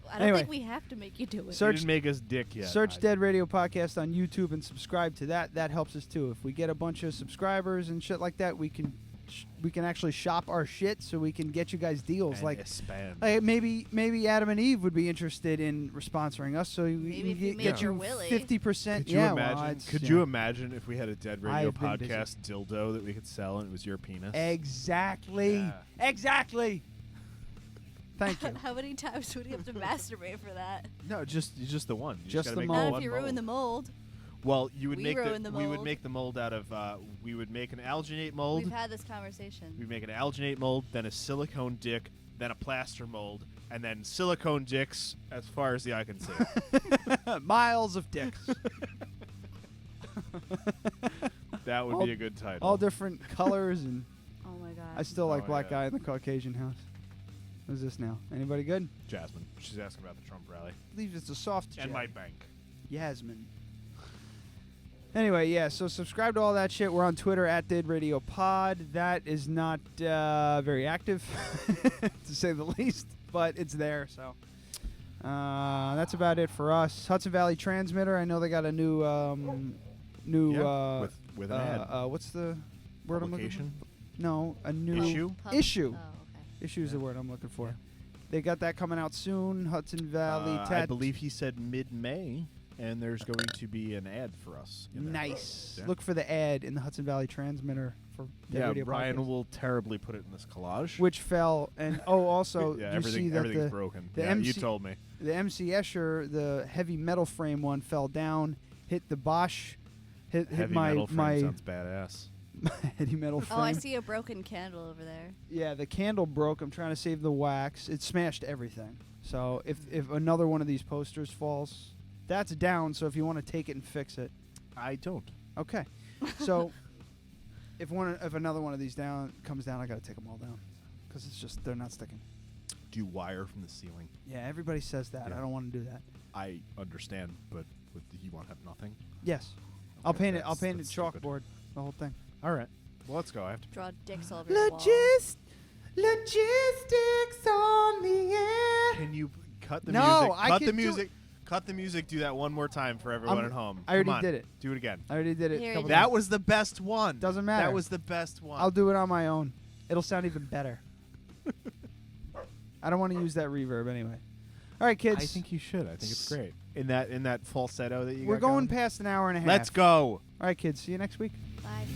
I: I don't
D: Anyway.
I: think we have to make you do it.
C: You
D: Search-
C: didn't make us dick yet.
D: Search Dead Radio Podcast on YouTube and subscribe to that. That helps us too. If we get a bunch of subscribers and shit like that, we can actually shop our shit, so we can get you guys deals.
C: And
D: Like
C: expand.
D: maybe Adam and Eve would be interested in sponsoring us, so we
I: Maybe
D: can
I: if you
D: get
I: made
D: you
I: your Willy.
D: 50%.
C: Could you
D: yeah, well,
C: imagine?
D: it's-
C: Could
D: yeah.
C: you imagine if we had a Dead Radio
D: I've been busy.
C: Podcast dildo that we could sell and it was your penis?
D: Exactly.
C: Yeah.
D: Exactly. Thank you.
I: How many times would you have to masturbate for that?
C: No, just the one. You
D: Just
C: gotta
D: the
C: make
D: mold.
I: Not
C: one
I: if you
C: mold.
I: ruin the mold.
C: Well, you would
I: We
C: make
I: ruined the
C: we would
I: mold.
C: make the mold out of we would make an alginate mold.
I: We've had this conversation.
C: We make an alginate mold, then a silicone dick, then a plaster mold, and then silicone dicks as far as the eye can see.
D: Miles of dicks.
C: That would be a good title.
D: All different colors, and
I: Oh my god.
D: I still like
C: Oh,
D: black
C: yeah.
D: guy in the Caucasian house. Who's this now? Anybody good?
C: Jasmine. She's asking about the Trump rally.
D: I believe it's a soft
C: And
D: J.
C: my bank.
D: Yasmin. Anyway, yeah, so subscribe to all that shit. We're on Twitter at deadradiopod. That is not very active, to say the least, but it's there, so. That's about it for us. Hudson Valley Transmitter, I know they got a new,
C: Yeah, with an ad.
D: what's the word I'm looking
C: Publication?
D: for? No, a new
C: Issue?
D: issue.
I: Oh, okay.
D: Issue is the word I'm looking for. They got that coming out soon. Hudson Valley.
C: I believe he said mid-May, and there's going to be an ad for us. in that.
D: Nice.
C: Yeah.
D: Look for the ad in the Hudson Valley Transmitter for Dead
C: Yeah,
D: Radio
C: Ryan
D: Podcast,
C: will terribly put it in this collage.
D: which fell. And also,
C: yeah,
D: you see that
C: everything's
D: the
C: broken.
D: the
C: Yeah, you
D: MC
C: told me.
D: the MC Escher, the heavy metal frame one, fell down, hit the Bosch, hit
C: Heavy
D: my
C: metal frame
D: my
C: sounds badass.
D: heavy metal frame.
I: Oh, I see a broken candle over there.
D: Yeah, the candle broke. I'm trying to save the wax. It smashed everything. So if another one of these posters falls, that's down. So if you want to take it and fix it,
C: I don't.
D: okay. So if another one of these comes down, I got to take them all down because it's just they're not sticking.
C: Do you wire from the ceiling?
D: Yeah, everybody says that.
C: Yeah.
D: I don't want to do that.
C: I understand, but you want to have nothing?
D: Yes, I'll paint it. I'll
C: that's-
D: paint it
C: that's stupid.
D: chalkboard, the whole thing.
C: All right. Well, let's go. I have to.
I: Draw dicks all over the wall.
D: Logistics on the air.
C: Can you cut the
D: No,
C: music?
D: I
C: Cut
D: can
C: the
D: do
C: music. Cut the music. Do that one more time for everyone at home.
D: I already
C: Come on.
D: did it.
C: Do it again.
D: I already did it.
I: Here
D: a
I: you
D: couple
I: go.
C: That
D: times.
C: was the best one.
D: Doesn't matter.
C: That was the best one.
D: I'll do it on my own. It'll sound even better. I don't want to use that reverb anyway. All right, kids.
C: I think you should. I think it's great. In that falsetto that you
D: We're
C: got
D: going past an hour and a half.
C: Let's go.
D: All right, kids. See you next week.
I: Bye.